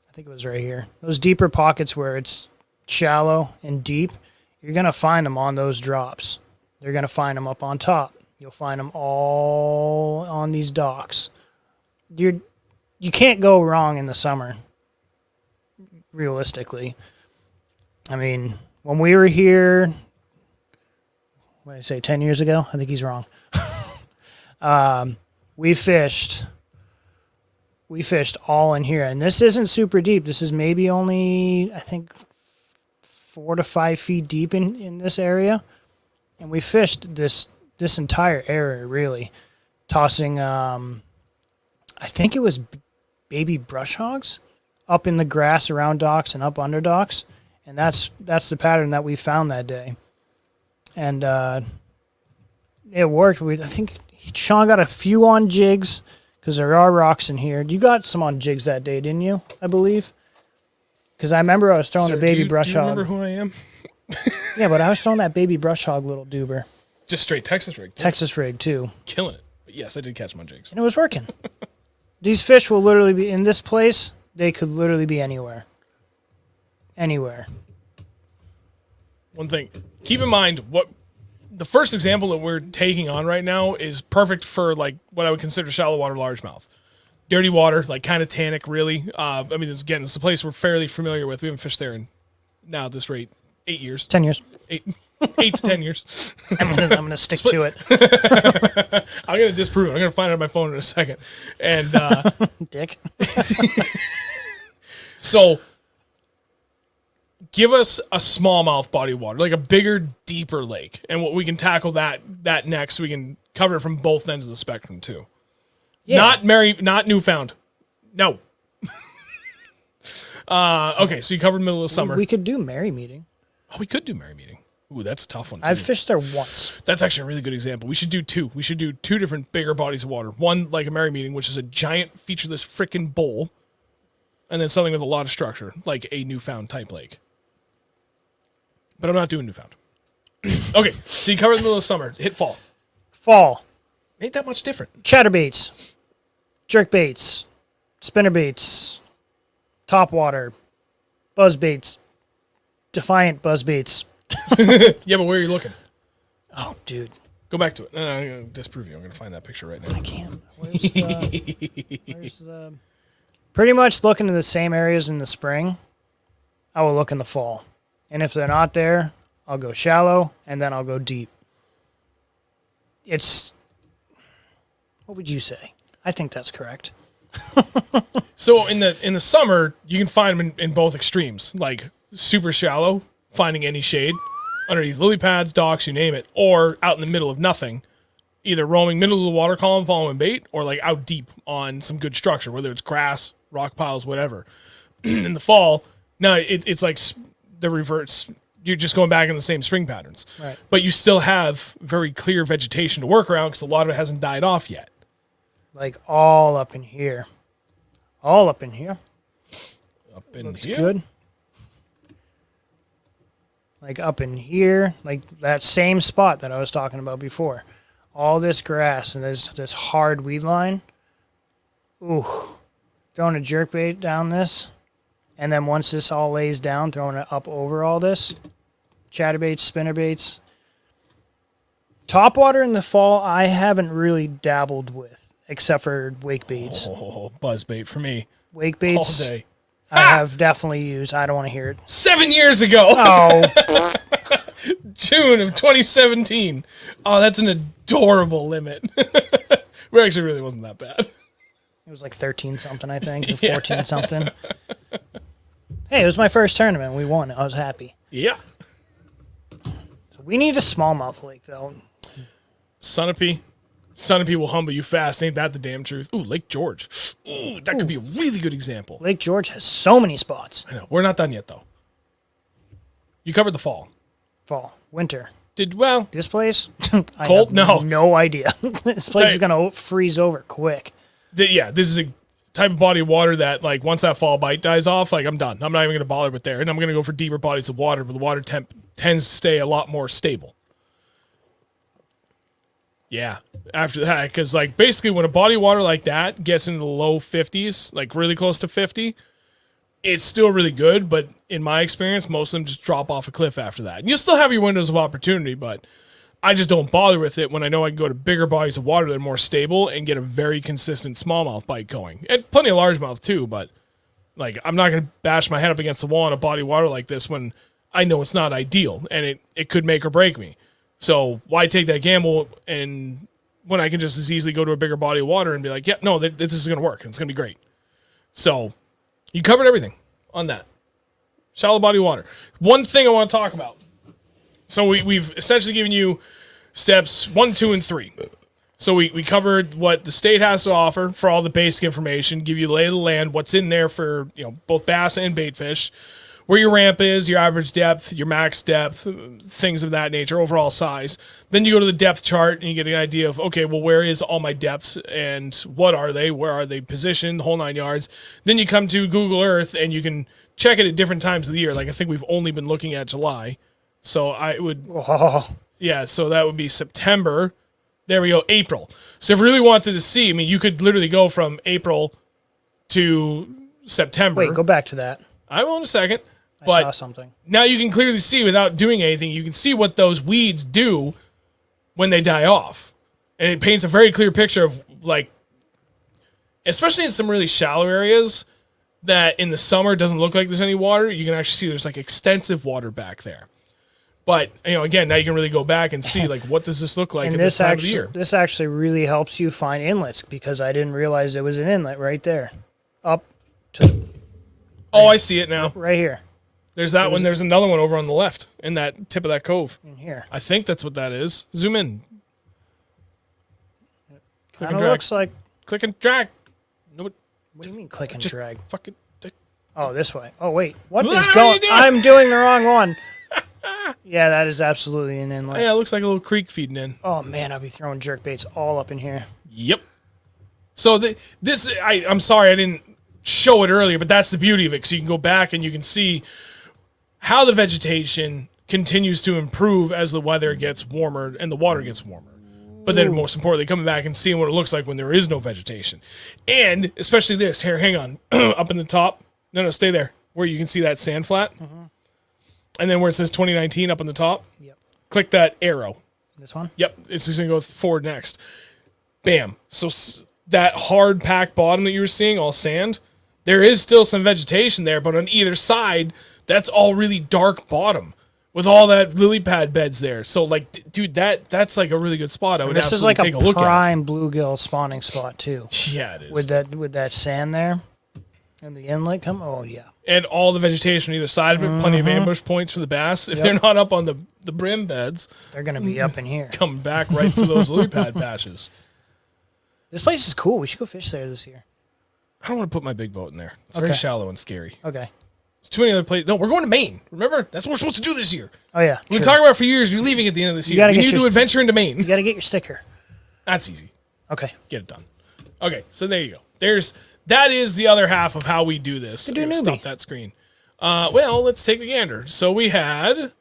I think it was right here. Those deeper pockets where it's shallow and deep, you're going to find them on those drops. They're going to find them up on top. You'll find them all on these docks. You can't go wrong in the summer. Realistically, I mean, when we were here, what did I say, 10 years ago? I think he's wrong. We fished all in here, and this isn't super deep. This is maybe only, I think, 4 to 5 feet deep in this area, and we fished this entire area, really, tossing, I think it was baby brush hogs up in the grass around docks and up under docks. And that's the pattern that we found that day. And it worked. I think Sean got a few on jigs because there are rocks in here. You got some on jigs that day, didn't you? I believe. Because I remember I was throwing a baby brush hog. Do you remember who I am? Yeah, but I was throwing that baby brush hog little duber. Just straight Texas rig. Texas rig, too. Killing it. But yes, I did catch them on jigs. And it was working. These fish will literally be in this place. They could literally be anywhere. Anywhere. One thing. Keep in mind, the first example that we're taking on right now is perfect for like what I would consider shallow water largemouth. Dirty water, like kind of tannic, really. I mean, it's a place we're fairly familiar with. We haven't fished there in, now at this rate, 8 years. 10 years. 8 to 10 years. I'm gonna stick to it. I'm gonna disprove it. I'm gonna find it on my phone in a second. And Dick. So give us a smallmouth body of water, like a bigger, deeper lake, and what we can tackle that next. We can cover it from both ends of the spectrum too. Yeah. Not Newfound. No. Okay, so you covered middle of summer. We could do Merry Meeting. Oh, we could do Merry Meeting. Ooh, that's a tough one, too. I've fished there once. That's actually a really good example. We should do two. We should do two different bigger bodies of water. One like a Merry Meeting, which is a giant featureless frickin' bowl, and then something with a lot of structure, like a Newfound type lake. But I'm not doing Newfound. Okay, so you covered the middle of summer. Hit fall. Fall. Ain't that much different. Chatterbaits. Jerkbaits. Spinnerbaits. Topwater. Buzzbaits. Defiant buzzbaits. Yeah, but where are you looking? Oh, dude. Go back to it. No, I'm going to disprove you. I'm going to find that picture right now. I can't. Where's the... Pretty much looking in the same areas in the spring, I will look in the fall. And if they're not there, I'll go shallow, and then I'll go deep. It's... What would you say? I think that's correct. So in the summer, you can find them in both extremes, like super shallow, finding any shade, underneath lily pads, docks, you name it, or out in the middle of nothing, either roaming middle of the water column following bait, or like out deep on some good structure, whether it's grass, rock piles, whatever. In the fall, no, it's like the reverse. You're just going back in the same spring patterns. Right. But you still have very clear vegetation to work around because a lot of it hasn't died off yet. Like all up in here. All up in here. Up in Looks here. good. Like up in here, like that same spot that I was talking about before. All this grass and this hard weed line. Ooh. Throwing a jerkbait down this. And then once this all lays down, throwing it up over all this. Chatterbaits, spinnerbaits. Topwater in the fall, I haven't really dabbled with. Except for wake baits. Oh, buzz bait for me. Wake baits, All day. I have definitely used. I don't want to hear it. 7 years ago. Oh, June of 2017. Oh, that's an adorable limit. We actually really wasn't that bad. it was like 13 something, I think, or 14 something. Hey, it was my first tournament. We won. I was happy. Yeah. So we need a smallmouth lake, though. Sunapee. Sunapee will humble you fast. Ain't that the damn truth? Ooh, Lake George. Ooh, that could be a really good example. Lake George has so many spots. I know. We're not done yet, though. You covered the fall. Fall, winter. Well, This place? I Cold? have No. no idea. This place is going to freeze over quick. yeah, this is a type of body of water that, like, once that fall bite dies off, like, I'm done. I'm not even going to bother with there. And I'm going to go for deeper bodies of water, but the water temp tends to stay a lot more stable. Yeah, after that, because, like, basically when a body of water like that gets into the low 50s, like really close to 50, it's still really good, but in my experience, most of them just drop off a cliff after that. And you'll still have your windows of opportunity, but I just don't bother with it when I know I can go to bigger bodies of water that are more stable and get a very consistent smallmouth bite going. And plenty of largemouth too, but, like, I'm not going to bash my head up against the wall in a body of water like this when I know it's not ideal, and it could make or break me. So why take that gamble and when I can just as easily go to a bigger body of water and be like, yeah, no, this is going to work and it's going to be great. So you covered everything on that. Shallow body of water. One thing I want to talk about. So we've essentially given you steps 1, 2, and 3. So we covered what the state has to offer for all the basic information, give you the lay of the land, what's in there for, both bass and bait fish, where your ramp is, your average depth, your max depth, things of that nature, overall size. Then you go to the depth chart and you get an idea of, okay, well, where is all my depths and what are they? Where are they positioned? The whole 9 yards. Then you come to Google Earth and you can check it at different times of the year. Like, I think we've only been looking at July. So I would, so that would be September. There we go, April. So if you really wanted to see, I mean, you could literally go from April to September. Wait, go back to that. I will in a second. I saw something. Now you can clearly see without doing anything, you can see what those weeds do when they die off. And it paints a very clear picture of, like, especially in some really shallow areas that in the summer it doesn't look like there's any water. You can actually see there's, like, extensive water back there. But, again, now you can really go back and see, like, what does this look like at this time of the year? This actually really helps you find inlets because I didn't realize there was an inlet right there. Up to... Oh, I see it now. Right here. There's that one. There's another one over on the left in that tip of that cove. In here. I think that's what that is. Zoom in. Click and Kinda drag. looks like... Click and drag. No, What do you mean click and just drag? fucking... Oh, this way. Oh, wait. What What is are going... you doing? I'm doing the wrong one. Yeah, that is absolutely an inlet. Yeah, it looks like a little creek feeding in. Oh man, I'll be throwing jerk baits all up in here. Yep. So I'm sorry I didn't show it earlier, but that's the beauty of it, because you can go back and you can see how the vegetation continues to improve as the weather gets warmer and the water gets warmer. But then most importantly, coming back and seeing what it looks like when there is no vegetation. And especially this, here, hang on, up in the top. No, stay there, where you can see that sand flat. And then where it says 2019 up on the top, Yep. click that arrow. This one? Yep, it's just going to go forward next. Bam. So that hard packed bottom that you were seeing, all sand, there is still some vegetation there, but on either side, that's all really dark bottom with all that lily pad beds there. So, like, dude, that's like a really good spot. I would This is absolutely like take a a look at. prime bluegill spawning spot too. Yeah, it is. With that sand there and the inlet come. Oh yeah. And all the vegetation on either side of it, plenty of ambush points for the bass. If they're not up on the brim beds, They're gonna be up in here. coming back right to those lily pad patches. This place is cool. We should go fish there this year. I don't want to put my big boat in there. It's very Okay. shallow and scary. Okay. There's too many other places. No, we're going to Maine. Remember? That's what we're supposed to do this year. Oh yeah. We've been True. talking about it for years. You're leaving at the end of this year. gotta We get need your- to adventure into Maine. You gotta get your sticker. That's easy. Okay. Get it done. Okay, so there you go. That is the other half of how we do this. do I'm gonna newbie. Stop that screen. Well, let's take a gander. So we had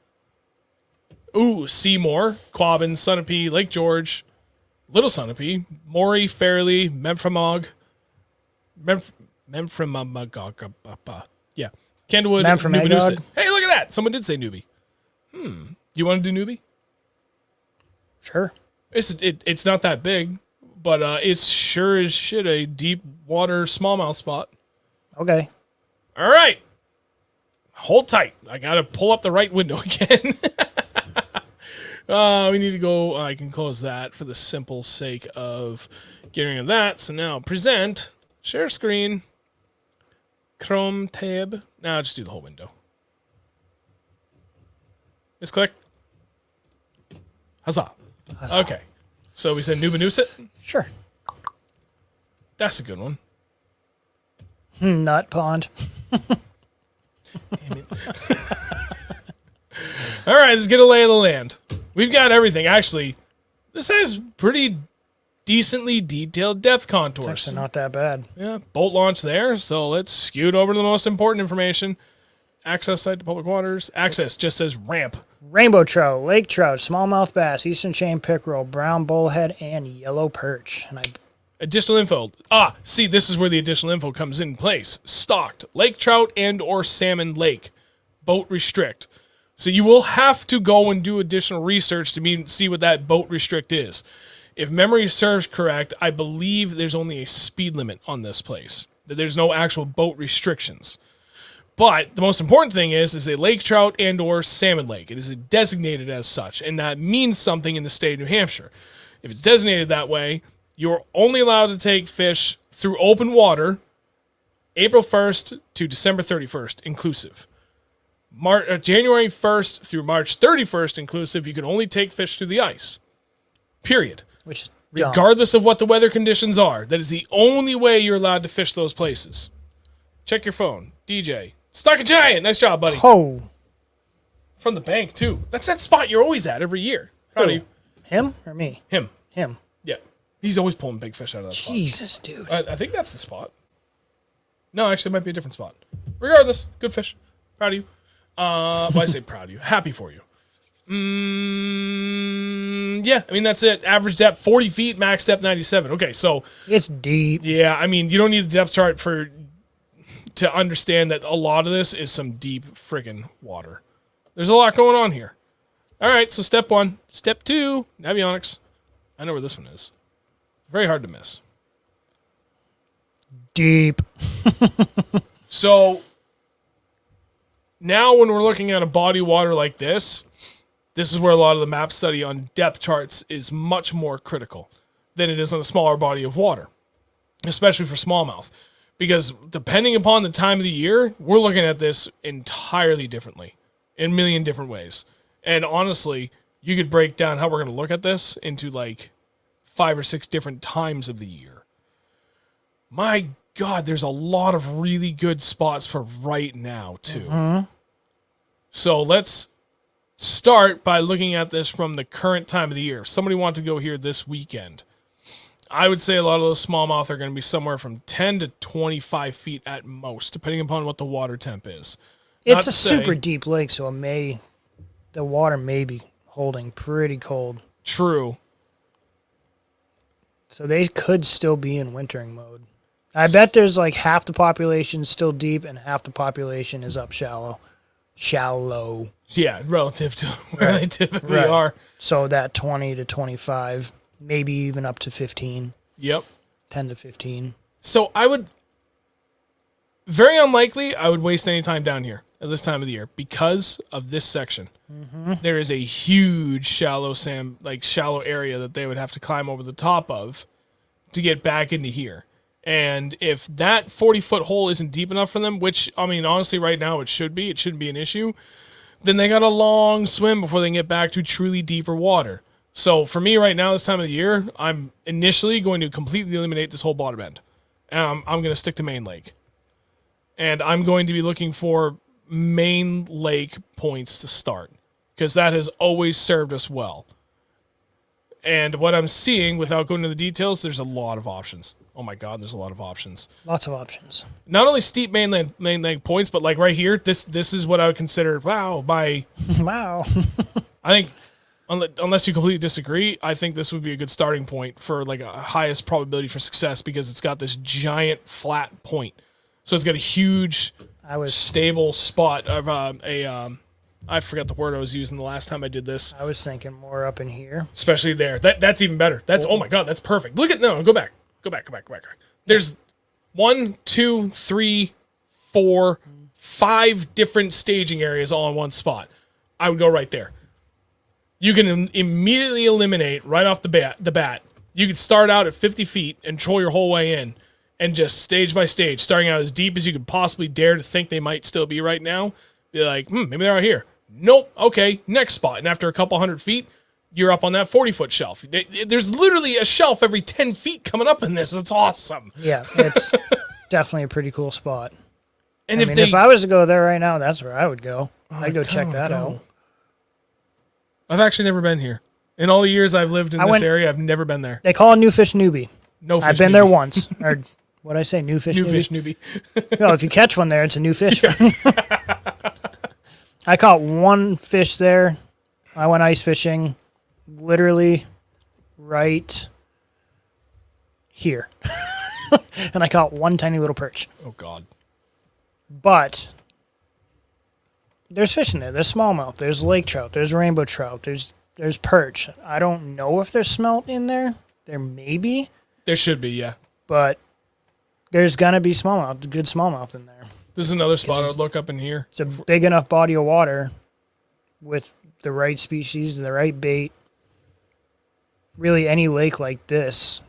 Seymour, Quabbin, Sunapee, Lake George, Little Sunapee, Maury, Fairley, Memphremagog, yeah, Candlewood, Memphremagog. Newbie. Hey, look at that! Someone did say newbie. Do you want to do newbie? Sure. It's not that big, but it's sure as shit a deep water smallmouth spot. Okay. All right. Hold tight. I got to pull up the right window again. We need to go. I can close that for the simple sake of getting rid of that. So now present, share screen, Chrome tab. Now just do the whole window. Just click. Huzzah. Okay. So we said Nubanoosit. Sure. That's a good one. Nut pond. All right, let's get a lay of the land. We've got everything. Actually, this has pretty decently detailed depth contours. It's actually not that bad. Yeah, boat launch there. So let's scoot over to the most important information. Access site to public waters. Access just says ramp. Rainbow trout, lake trout, smallmouth bass, eastern chain pickerel, brown bullhead, and yellow perch. And Additional info. See, this is where the additional info comes in place. Stocked lake trout and or salmon lake. Boat restrict. So you will have to go and do additional research to see what that boat restrict is. If memory serves correct, I believe there's only a speed limit on this place. That there's no actual boat restrictions. But the most important thing is a lake trout and or salmon lake. It is designated as such, and that means something in the state of New Hampshire. If it's designated that way, you're only allowed to take fish through open water April 1st to December 31st inclusive. January 1st through March 31st inclusive, you can only take fish through the ice. Period. which is dumb. Regardless of what the weather conditions are. That is the only way you're allowed to fish those places. Check your phone. DJ. Stuck a giant. Nice job, buddy. Oh, From the bank, too. That's that spot you're always at every year. Proud of you. him or me? Him. Him. Yeah. He's always pulling big fish out of that spot. Jesus, dude. I think that's the spot. No, actually, it might be a different spot. Regardless, good fish. Proud of you. Well, I say proud of you. Happy for you. Yeah, I mean, that's it. Average depth, 40 feet, max depth, 97. Okay, so, It's deep. yeah, I mean, you don't need the depth chart to understand that a lot of this is some deep friggin' water. There's a lot going on here. All right, so step one. Step two, avionics. I know where this one is. Very hard to miss. Deep. So now when we're looking at a body of water like this is where a lot of the map study on depth charts is much more critical than it is on a smaller body of water, especially for smallmouth. Because depending upon the time of the year, we're looking at this entirely differently in a million different ways. And honestly, you could break down how we're going to look at this into like 5 or 6 different times of the year. My God, there's a lot of really good spots for right now, too. So let's start by looking at this from the current time of the year. If somebody wanted to go here this weekend, I would say a lot of those smallmouth are going to be somewhere from 10 to 25 feet at most, depending upon what the water temp is. It's a super deep lake, so the water may be holding pretty cold. True. So they could still be in wintering mode. I bet there's like half the population still deep and half the population is up shallow. Shallow. Yeah, relative to where they typically are. So that 20 to 25, maybe even up to 15. Yep. 10 to 15. So very unlikely I would waste any time down here at this time of the year because of this section. Mm-hmm. There is a huge shallow area that they would have to climb over the top of to get back into here. And if that 40-foot hole isn't deep enough for them, which, I mean, honestly, right now it shouldn't be an issue, then they got a long swim before they can get back to truly deeper water. So for me right now, this time of the year, I'm initially going to completely eliminate this whole bottom end. And I'm going to stick to main lake. And I'm going to be looking for main lake points to start because that has always served us well. And what I'm seeing, without going into the details, there's a lot of options. Oh my God, there's a lot of options. Lots of options. Not only steep main lake points, but like right here, this is what I would consider, wow. I think, unless you completely disagree, I think this would be a good starting point for like a highest probability for success because it's got this giant flat point. So it's got a huge, stable spot of I forgot the word I was using the last time I did this. I was thinking more up in here. Especially there. That's even better. Oh my God, that's perfect. Look at, no, go back. Go back. There's 1, 2, 3, 4, 5 different staging areas all in one spot. I would go right there. You can immediately eliminate right off the bat. You could start out at 50 feet and troll your whole way in and just stage by stage, starting out as deep as you could possibly dare to think they might still be right now. Be like, maybe they're out here. Nope. Okay, next spot. And after a couple 100 feet, you're up on that 40-foot shelf. There's literally a shelf every 10 feet coming up in this. It's awesome. Yeah, it's definitely a pretty cool spot. And if I was to go there right now, that's where I would go. I'd go check that out. I've actually never been here. In all the years I've lived in this area, I've never been there. They call it New Fish Newbie. No fish I've been there once. Or what'd I say? New Fish Newbie? New Fish Newbie. No, if you catch one there, it's a new fish. I caught one fish there. I went ice fishing literally right here. And I caught one tiny little perch. Oh, God. But there's fish in there. There's smallmouth. There's lake trout. There's rainbow trout. There's perch. I don't know if there's smelt in there. There may be. There should be, yeah. But there's going to be smallmouth, good smallmouth in there. This is another spot I would look up in here. It's a big enough body of water with the right species and the right bait. Really, any lake like this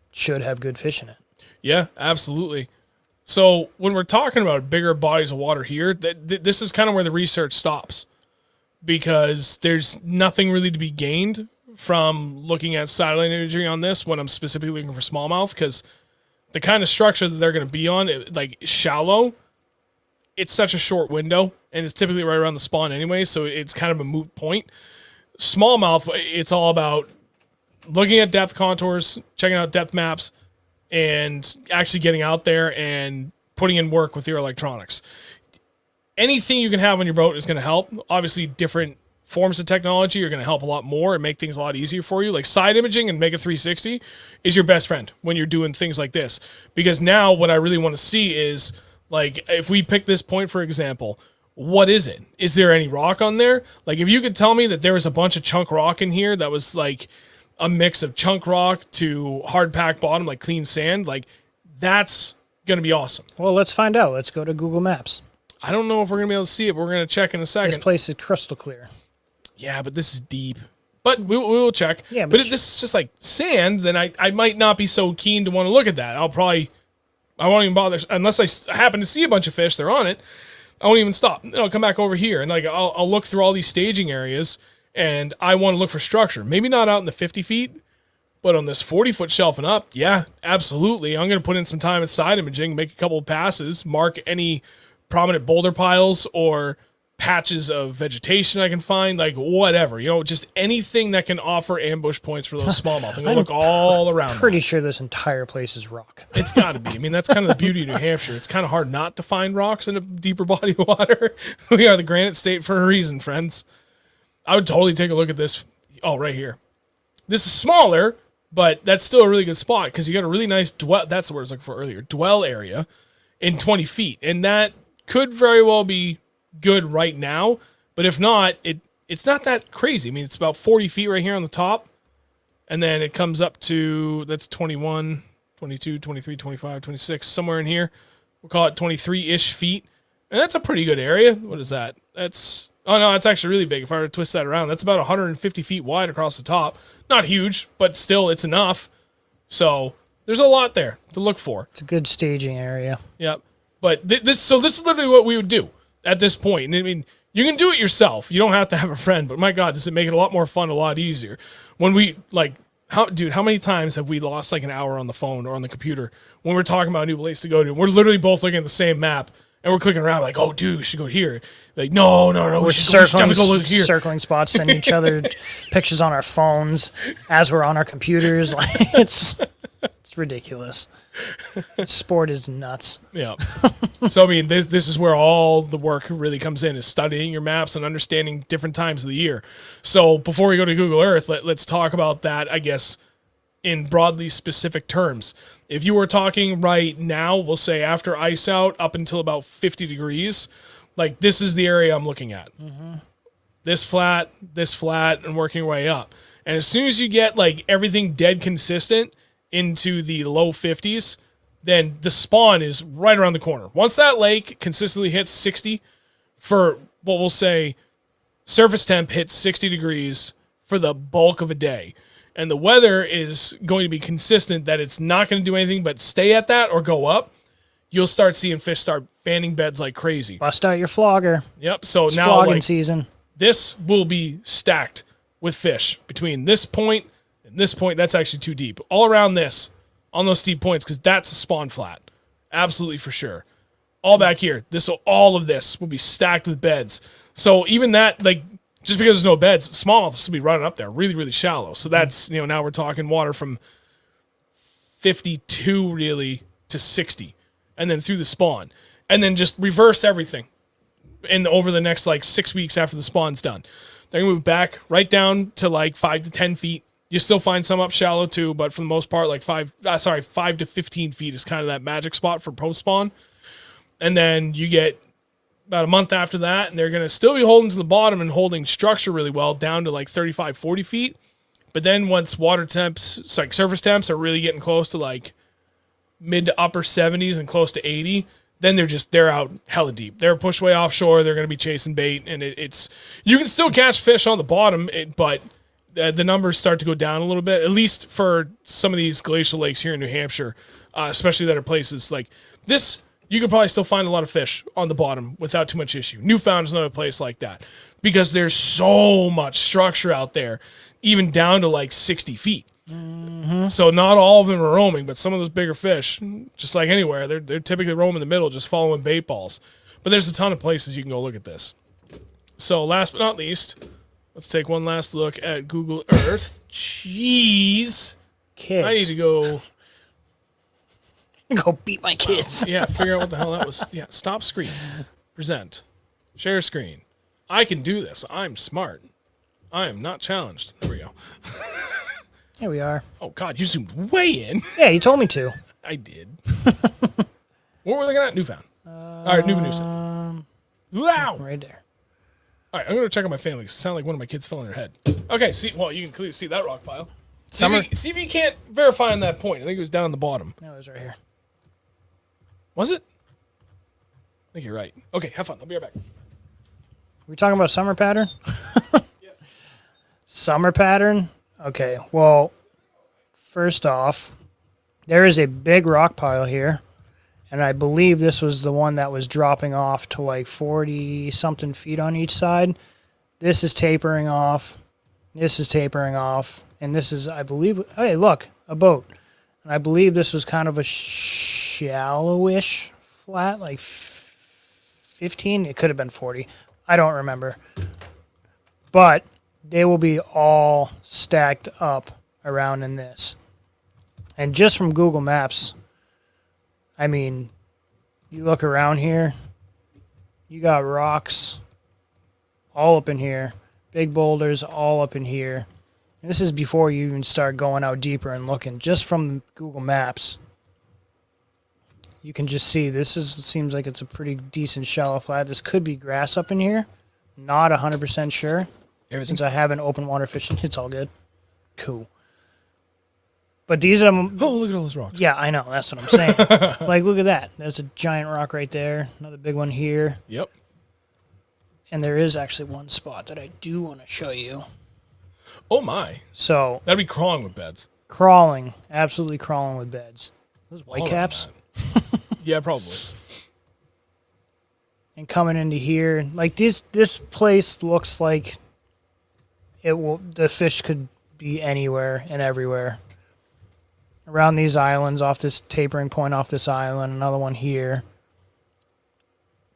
should have good fish in it. Yeah, absolutely. So when we're talking about bigger bodies of water here, this is kind of where the research stops because there's nothing really to be gained from looking at satellite imagery on this when I'm specifically looking for smallmouth because the kind of structure that they're going to be on, like shallow, it's such a short window and it's typically right around the spawn anyway, so it's kind of a moot point. Smallmouth, it's all about looking at depth contours, checking out depth maps, and actually getting out there and putting in work with your electronics. Anything you can have on your boat is going to help. Obviously, different forms of technology are going to help a lot more and make things a lot easier for you. Like side imaging and Mega 360 is your best friend when you're doing things like this. Because now what I really want to see is, like, if we pick this point, for example, what is it? Is there any rock on there? Like, if you could tell me that there was a bunch of chunk rock in here that was like a mix of chunk rock to hard pack bottom, like clean sand, like that's going to be awesome. Well, let's find out. Let's go to Google Maps. I don't know if we're going to be able to see it, but we're going to check in a second. This place is crystal clear. Yeah, but this is deep. But we will check. Yeah, but if this is just like sand, then I might not be so keen to want to look at that. I won't even bother unless I happen to see a bunch of fish. They're on it. I won't even stop. I'll come back over here and like I'll look through all these staging areas and I want to look for structure. Maybe not out in the 50 feet, but on this 40-foot shelf and up, yeah, absolutely. I'm going to put in some time at side imaging, make a couple of passes, mark any prominent boulder piles or patches of vegetation I can find, like whatever, just anything that can offer ambush points for those smallmouth. I'm gonna look all around. Pretty sure this entire place is rock. It's got to be. I mean, that's kind of the beauty of New Hampshire. It's kind of hard not to find rocks in a deeper body of water. We are the granite state for a reason, friends. I would totally take a look at this. Oh, right here. This is smaller, but that's still a really good spot because you got a really nice dwell. That's the word I was looking for earlier. Dwell area in 20 feet, and that could very well be good right now, but if not, it's not that crazy. I mean, it's about 40 feet right here on the top, and then it comes up to, that's 21, 22, 23, 25, 26, somewhere in here. We'll call it 23-ish feet, and that's a pretty good area. What is that? That's, oh no, it's actually really big. If I were to twist that around, that's about 150 feet wide across the top. Not huge, but still, it's enough. So there's a lot there to look for. It's a good staging area. Yep. But this is literally what we would do at this point. I mean, you can do it yourself. You don't have to have a friend, but my God, does it make it a lot more fun, a lot easier. When we, how many times have we lost like an hour on the phone or on the computer when we're talking about a new place to go to? We're literally both looking at the same map and we're clicking around like, oh, dude, we should go here. Like, no, we're circling spots, sending each other pictures on our phones as we're on our computers. Like, it's ridiculous. Sport is nuts. Yeah. So, I mean, this is where all the work really comes in, is studying your maps and understanding different times of the year. So before we go to Google Earth, let's talk about that, I guess, in broadly specific terms. If you were talking right now, we'll say after ice out up until about 50 degrees, like this is the area I'm looking at. Mm-hmm. This flat, and working your way up. And as soon as you get like everything dead consistent into the low 50s, then the spawn is right around the corner. Once that lake consistently hits 60 for what we'll say surface temp hits 60 degrees for the bulk of a day, and the weather is going to be consistent that it's not going to do anything but stay at that or go up, you'll start seeing fish start fanning beds like crazy. Bust out your flogger. Yep. So it's now flogging season. This will be stacked with fish between this point and this point. That's actually too deep. All around this, on those steep points, because that's a spawn flat. Absolutely for sure. All back here, all of this will be stacked with beds. So even that, like, just because there's no beds, smallmouth will be running up there really, really shallow. So that's, now we're talking water from 52 really to 60, and then through the spawn, and then just reverse everything. And over the next like 6 weeks after the spawn's done, they're gonna move back right down to like 5 to 10 feet. You still find some up shallow too, but for the most part, like 5 to 15 feet is kind of that magic spot for post spawn. And then you get about a month after that, and they're going to still be holding to the bottom and holding structure really well down to like 35, 40 feet. But then once water temps, it's like surface temps are really getting close to like mid to upper 70s and close to 80, then they're out hella deep. They're pushed way offshore. They're going to be chasing bait, and it's you can still catch fish on the bottom, but the numbers start to go down a little bit, at least for some of these glacial lakes here in New Hampshire, especially that are places like this. You could probably still find a lot of fish on the bottom without too much issue. Newfound is another place like that because there's so much structure out there, even down to like 60 feet. Mm-hmm. So not all of them are roaming, but some of those bigger fish, just like anywhere, they're typically roaming the middle, just following bait balls. But there's a ton of places you can go look at this. So last but not least, let's take one last look at Google Earth. Jeez. Kids. I need to go beat my kids. Yeah, figure out what the hell that was. Yeah, stop screen. Present. Share screen. I can do this. I'm smart. I am not challenged. There we go. Here we are. Oh, God, you zoomed way in. Yeah, you told me to. I did. What were we looking at? Newfound. All right, Newfound. Wow. Right there. All right, I'm going to check on my family because it sounded like one of my kids fell on their head. Okay, see, well, you can clearly see that rock pile. See if you can't verify on that point. I think it was down the bottom. No, it was right here. Was it? I think you're right. Okay, have fun. I'll be right back. We talking about summer pattern? Yes. Summer pattern? Okay, well, first off, there is a big rock pile here, and I believe this was the one that was dropping off to like 40-something feet on each side. This is tapering off. This is tapering off. And this is, I believe, hey, look, a boat. And I believe this was kind of a shallowish flat, like 15. It could have been 40. I don't remember. But they will be all stacked up around in this. And just from Google Maps, I mean, you look around here, you got rocks all up in here, big boulders all up in here. And this is before you even start going out deeper and looking. Just from Google Maps, you can just see seems like it's a pretty decent shallow flat. This could be grass up in here. Not 100% sure. Since I haven't open water fishing, it's all good. Cool. But these are... Oh, look at all those rocks. Yeah, I know. That's what I'm saying. Like, look at that. There's a giant rock right there. Another big one here. Yep. And there is actually one spot that I do want to show you. Oh, my. So... That'd be crawling with beds. Crawling. Absolutely crawling with beds. Those whitecaps? Yeah, probably. And coming into here. Like, this place looks like the fish could be anywhere and everywhere. Around these islands, off this tapering point off this island, another one here.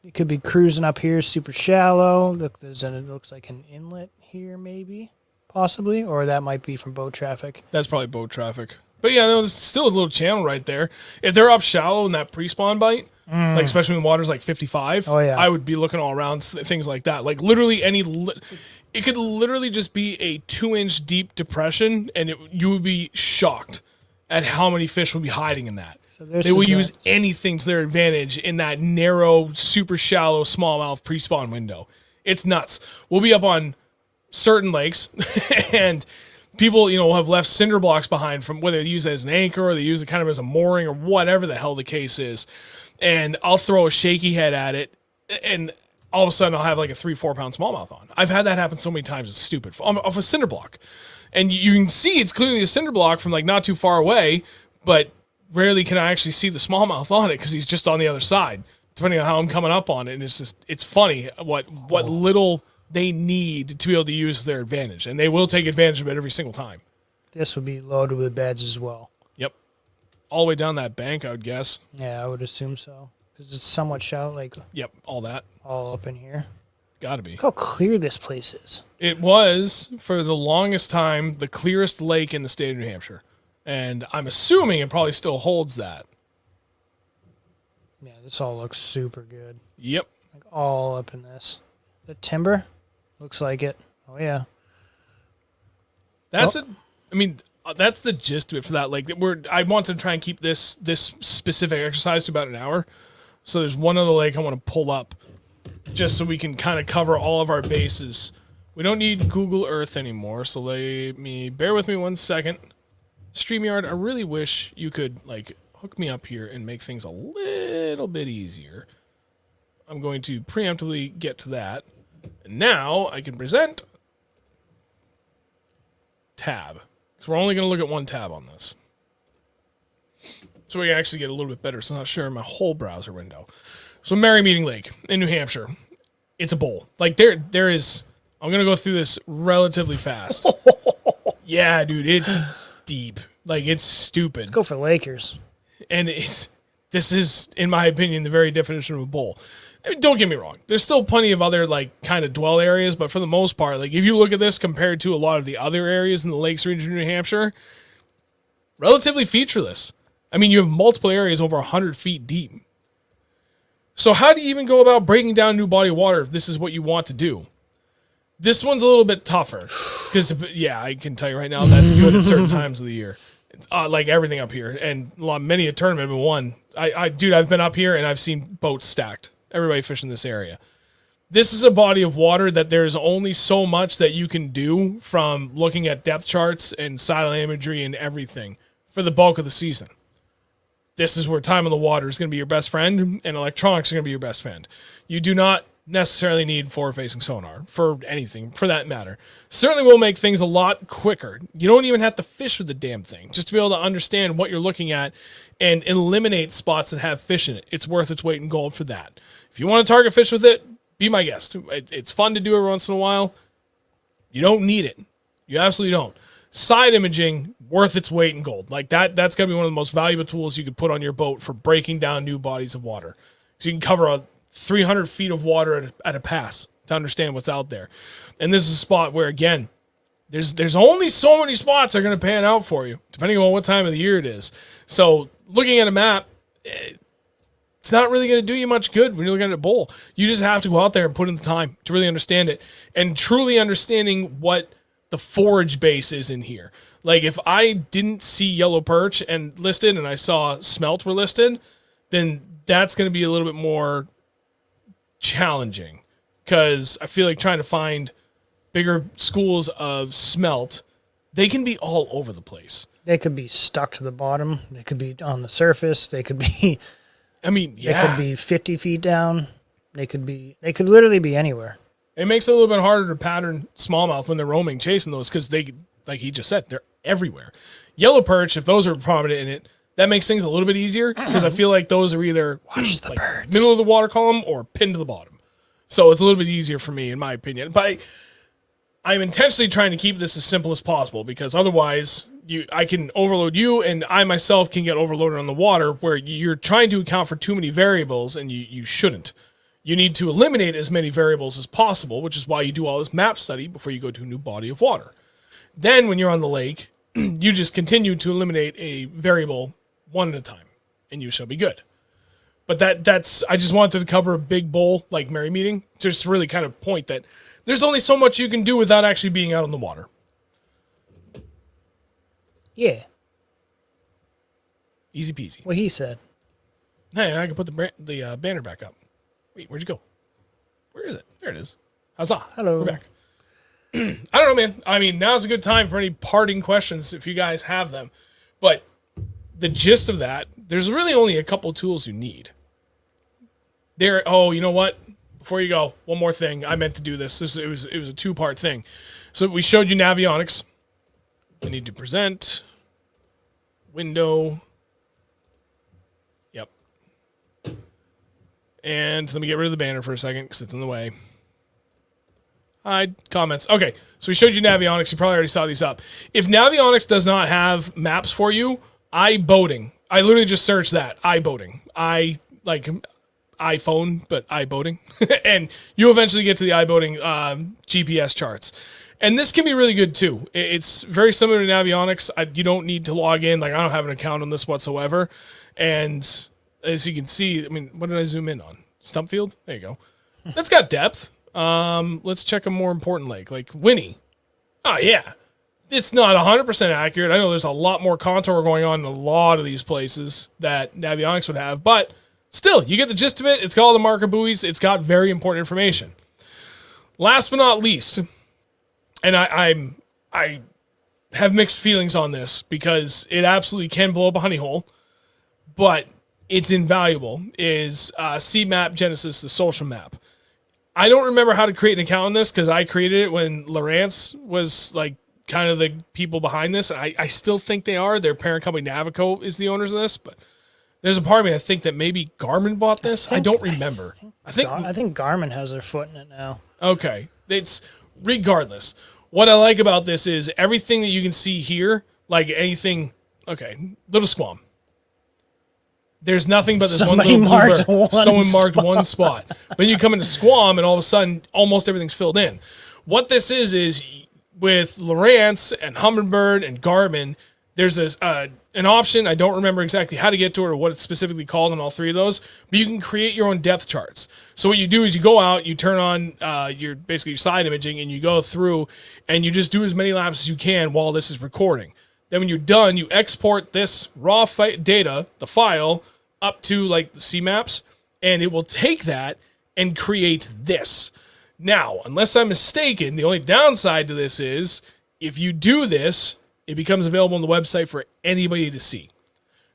It could be cruising up here, super shallow. Look, it looks like an inlet here, maybe, possibly, or that might be from boat traffic. That's probably boat traffic. But yeah, there's still a little channel right there. If they're up shallow in that pre-spawn bite, like especially when the water's like 55, I would be looking all around things like that. Like literally it could literally just be a 2-inch deep depression, and you would be shocked at how many fish would be hiding in that. So they will use anything to their advantage in that narrow, super shallow, smallmouth pre-spawn window. It's nuts. We'll be up on certain lakes, and people, will have left cinder blocks behind from whether they use it as an anchor or they use it kind of as a mooring or whatever the hell the case is. And I'll throw a shaky head at it, and all of a sudden I'll have like a 3-4 pound smallmouth on. I've had that happen so many times. It's stupid. Off a cinder block. And you can see it's clearly a cinder block from like not too far away, but rarely can I actually see the smallmouth on it because he's just on the other side, depending on how I'm coming up on it. And it's funny what little they need to be able to use to their advantage. And they will take advantage of it every single time. This would be loaded with beds as well. Yep. All the way down that bank, I would guess. Yeah, I would assume so. Because it's somewhat shallow, like... Yep, all that. All up in here. Gotta be. Look how clear this place is. It was, for the longest time, the clearest lake in the state of New Hampshire. And I'm assuming it probably still holds that. Yeah, this all looks super good. Yep. Like all up in this. The timber looks like it. Oh, yeah. That's that's the gist of it for that lake. I want to try and keep this specific exercise to about an hour. So there's one other lake I want to pull up just so we can kind of cover all of our bases. We don't need Google Earth anymore, so bear with me 1 second. StreamYard, I really wish you could hook me up here and make things a little bit easier. I'm going to preemptively get to that. And now I can present tab. So we're only going to look at one tab on this. So we can actually get a little bit better, so I'm not sharing my whole browser window. So Merry Meeting Lake in New Hampshire. It's a bowl. Like there is, I'm going to go through this relatively fast. Yeah, dude, it's deep. Like it's stupid. Let's go for Lakers. And this is, in my opinion, the very definition of a bowl. I mean, don't get me wrong. There's still plenty of other kind of dwell areas, but for the most part, if you look at this compared to a lot of the other areas in the Lakes region of New Hampshire, relatively featureless. I mean, you have multiple areas over 100 feet deep. So how do you even go about breaking down a new body of water if this is what you want to do? This one's a little bit tougher because, yeah, I can tell you right now that's good at certain times of the year. Like everything up here, and many a tournament have been won. Dude, I've been up here and I've seen boats stacked. Everybody fishing this area. This is a body of water that there's only so much that you can do from looking at depth charts and satellite imagery and everything for the bulk of the season. This is where time on the water is going to be your best friend, and electronics are going to be your best friend. You do not necessarily need forward-facing sonar for anything, for that matter. Certainly will make things a lot quicker. You don't even have to fish with the damn thing, just to be able to understand what you're looking at and eliminate spots that have fish in it. It's worth its weight in gold for that. If you want to target fish with it, be my guest. It's fun to do every once in a while. You don't need it. You absolutely don't. Side imaging, worth its weight in gold. That's going to be one of the most valuable tools you could put on your boat for breaking down new bodies of water. So you can cover 300 feet of water at a pass to understand what's out there. And this is a spot where, again, there's only so many spots that are going to pan out for you, depending on what time of the year it is. So looking at a map, it's not really going to do you much good when you're looking at a bowl. You just have to go out there and put in the time to really understand it, and truly understanding what the forage base is in here. Like, if I didn't see yellow perch and listed and I saw smelt were listed, then that's going to be a little bit more challenging, because I feel like trying to find bigger schools of smelt, they can be all over the place. They could be stuck to the bottom. They could be on the surface. They could be, I mean, they could be 50 feet down. They could literally be anywhere. It makes it a little bit harder to pattern smallmouth when they're roaming, chasing those, because they, like he just said, they're everywhere. Yellow perch, if those are prominent in it, that makes things a little bit easier, because I feel like those are either middle of the water column or pinned to the bottom. So it's a little bit easier for me, in my opinion. But I'm intentionally trying to keep this as simple as possible, because otherwise I can overload you, and I myself can get overloaded on the water, where you're trying to account for too many variables, and you shouldn't. You need to eliminate as many variables as possible, which is why you do all this map study before you go to a new body of water. Then when you're on the lake, you just continue to eliminate a variable one at a time, and you shall be good. But that's I just wanted to cover a big bowl like Merry Meeting, just to really kind of point that there's only so much you can do without actually being out on the water. Yeah. Easy peasy. What he said. Hey, I can put the banner back up. Wait, where'd you go? Where is it? There it is. Huzzah. Hello. We're back. I don't know, man. I mean, now's a good time for any parting questions if you guys have them. But the gist of that, there's really only a couple tools you need. Oh, you know what? Before you go, one more thing. I meant to do this. It was a two-part thing. So we showed you Navionics. I need to present. Window. Yep. And let me get rid of the banner for a second because it's in the way. Hide comments. Okay, so we showed you Navionics. You probably already saw these up. If Navionics does not have maps for you, iBoating. I literally just searched that. iBoating. Like iPhone, but iBoating. And you eventually get to the iBoating GPS charts. And this can be really good too. It's very similar to Navionics. You don't need to log in. Like, I don't have an account on this whatsoever. And as you can see, I mean, what did I zoom in on? Stumpfield? There you go. That's got depth. Let's check a more important lake, like Winnie. Oh, yeah. It's not 100% accurate. I know there's a lot more contour going on in a lot of these places that Navionics would have, but still, you get the gist of it. It's got all the marker buoys. It's got very important information. Last but not least, and I have mixed feelings on this because it absolutely can blow up a honey hole, but it's invaluable, is Sea Map Genesis, the social map. I don't remember how to create an account on this because I created it when Lawrence was like kind of the people behind this. I still think they are. Their parent company Navico is the owners of this, but there's a part of me I think that maybe Garmin bought this. I don't remember. I think Garmin has their foot in it now. Okay. It's regardless. What I like about this is everything that you can see here, like anything. Okay, Little Squam. There's nothing but this one little blue bird. Someone marked one spot. But you come into Squam and all of a sudden almost everything's filled in. What this is with Lowrance and Humminbird and Garmin, there's this an option. I don't remember exactly how to get to it or what it's specifically called on all three of those, but you can create your own depth charts. So what you do is you go out, you turn on your side imaging, and you go through and you just do as many laps as you can while this is recording. Then when you're done, you export this raw data, the file, up to like the CMaps, and it will take that and create this. Now, unless I'm mistaken, the only downside to this is if you do this, it becomes available on the website for anybody to see.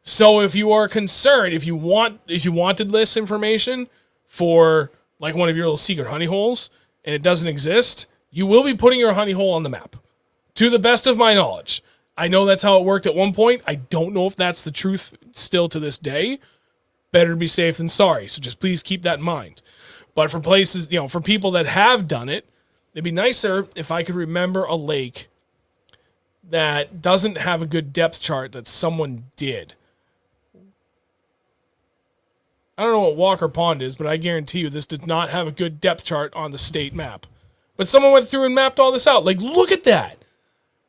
So if you are concerned, if you wanted this information for like one of your little secret honey holes and it doesn't exist, you will be putting your honey hole on the map. To the best of my knowledge. I know that's how it worked at one point. I don't know if that's the truth still to this day. Better to be safe than sorry. So just please keep that in mind. But for places, for people that have done it, it'd be nicer if I could remember a lake that doesn't have a good depth chart that someone did. I don't know what Walker Pond is, but I guarantee you this did not have a good depth chart on the state map. But someone went through and mapped all this out. Like, look at that.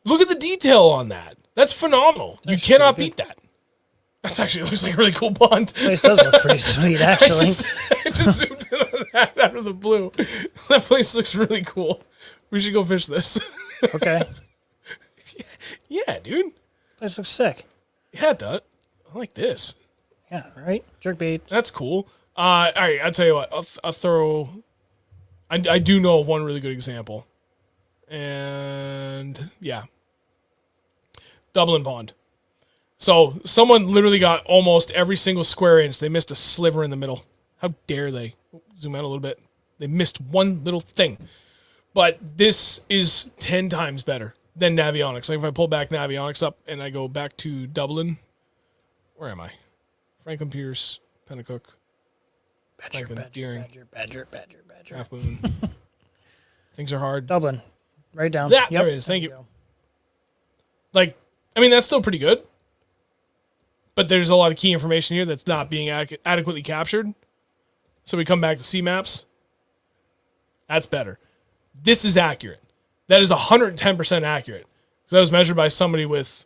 Look at the detail on that. That's phenomenal. You cannot beat that. That actually looks like a really cool pond. Place does look pretty sweet, actually. I just zoomed in on that out of the blue. That place looks really cool. We should go fish this. Okay. Yeah, dude. Place looks sick. Yeah, it does. I like this. Yeah, right? Jerkbait. That's cool. All right, I'll tell you what. I'll throw... I do know of one really good example. And, yeah. Dublin Pond. So, someone literally got almost every single square inch. They missed a sliver in the middle. How dare they? Zoom out a little bit. They missed one little thing. But this is 10 times better than Navionics. Like, if I pull back Navionics up and I go back to Dublin... Where am I? Franklin Pierce, Pennacook, Deering, Badger. Half Moon. Things are hard. Dublin. Right down. Yeah, there it is. Thank you. Like, I mean, that's still pretty good. But there's a lot of key information here that's not being adequately captured. So we come back to C-Maps. That's better. This is accurate. That is 110% accurate. Because that was measured by somebody with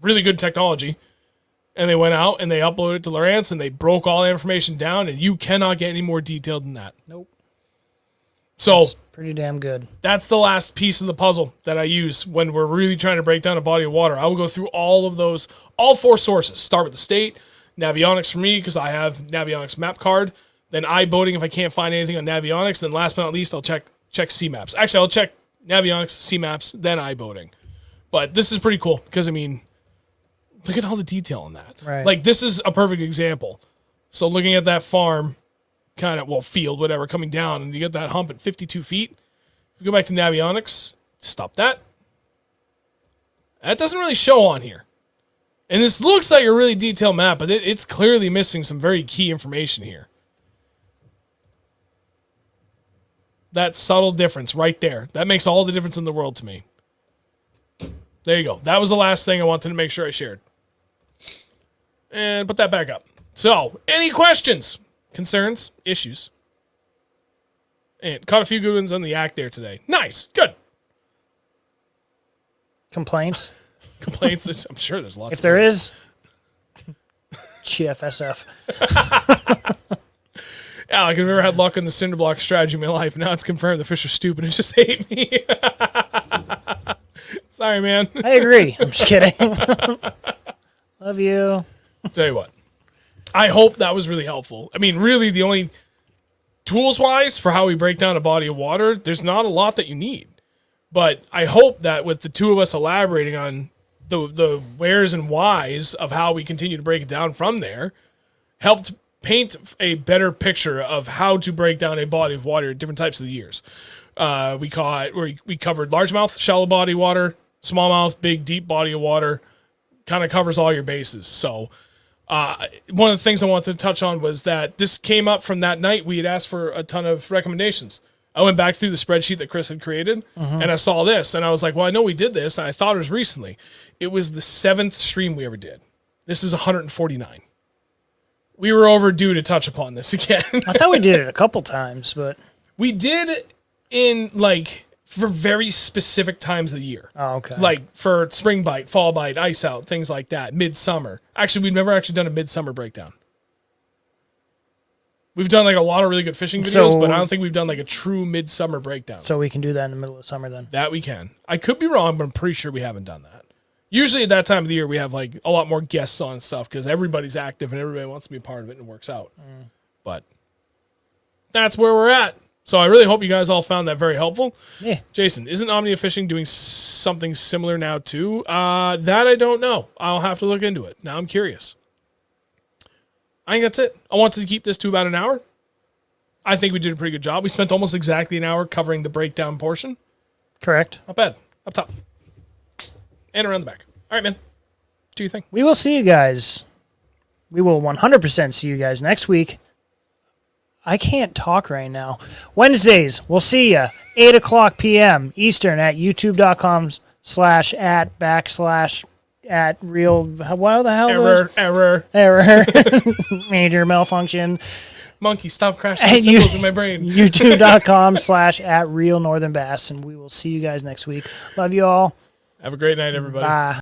really good technology. And they went out and they uploaded it to Lowrance and they broke all the information down, and you cannot get any more detailed than that. Nope. So that's pretty damn good. That's the last piece of the puzzle that I use when we're really trying to break down a body of water. I will go through all of those, all 4 sources. Start with the state, Navionics for me because I have Navionics map card. Then iBoating if I can't find anything on Navionics. Then last but not least, I'll check C-Maps. Actually, I'll check Navionics, C-Maps, then iBoating. But this is pretty cool because, I mean, look at all the detail on that. Right. Like, this is a perfect example. So looking at that farm, kind of, well, field, whatever, coming down, and you get that hump at 52 feet. If you go back to Navionics, stop that. That doesn't really show on here. And this looks like a really detailed map, but it's clearly missing some very key information here. That subtle difference right there. That makes all the difference in the world to me. There you go. That was the last thing I wanted to make sure I shared. And put that back up. So, any questions, concerns, issues? And caught a few good ones on the act there today. Nice. Good. Complaints? Complaints? I'm sure there's lots if of there those. is, GFSF. Yeah, like I've never had luck in the cinder block strategy in my life. Now it's confirmed the fish are stupid and just hate me. Sorry, man. I agree. I'm just kidding. Love you. Tell you what. I hope that was really helpful. I mean, really, the only tools-wise for how we break down a body of water, there's not a lot that you need. But I hope that with the two of us elaborating on the wheres and whys of how we continue to break it down from there, helped paint a better picture of how to break down a body of water at different types of the years. We covered largemouth, shallow body water, smallmouth, big, deep body of water. Kind of covers all your bases. So one of the things I wanted to touch on was that this came up from that night. We had asked for a ton of recommendations. I went back through the spreadsheet that Chris had created, and I saw this, and I was like, well, I know we did this, and I thought it was recently. It was the 7th stream we ever did. This is 149. We were overdue to touch upon this again. I thought we did it a couple times, but... We did in, like, for very specific times of the year. Oh, okay. Like, for spring bite, fall bite, ice out, things like that, midsummer. Actually, we've never actually done a midsummer breakdown. We've done, like, a lot of really good fishing videos, but I don't think we've done, like, a true midsummer breakdown. So we can do that in the middle of summer, then? That we can. I could be wrong, but I'm pretty sure we haven't done that. Usually at that time of the year, we have, like, a lot more guests on and stuff because everybody's active and everybody wants to be a part of it and it works out. But that's where we're at. So I really hope you guys all found that very helpful. Yeah. Jason, isn't Omnia Fishing doing something similar now too? That I don't know. I'll have to look into it. Now I'm curious. I think that's it. I wanted to keep this to about an hour. I think we did a pretty good job. We spent almost exactly an hour covering the breakdown portion. Correct. Not bad. Up top. And around the back. All right, man. What do you think? We will see you guys. We will 100% see you guys next week. I can't talk right now. Wednesdays, we'll see you. 8 o'clock p.m. Eastern at youtube.com/@ at real. What the hell? Error. Major malfunction. Monkey, stop crashing the symbols in my brain. YouTube.com/@Reel Northern Bass, and we will see you guys next week. Love you all. Have a great night, everybody. Bye.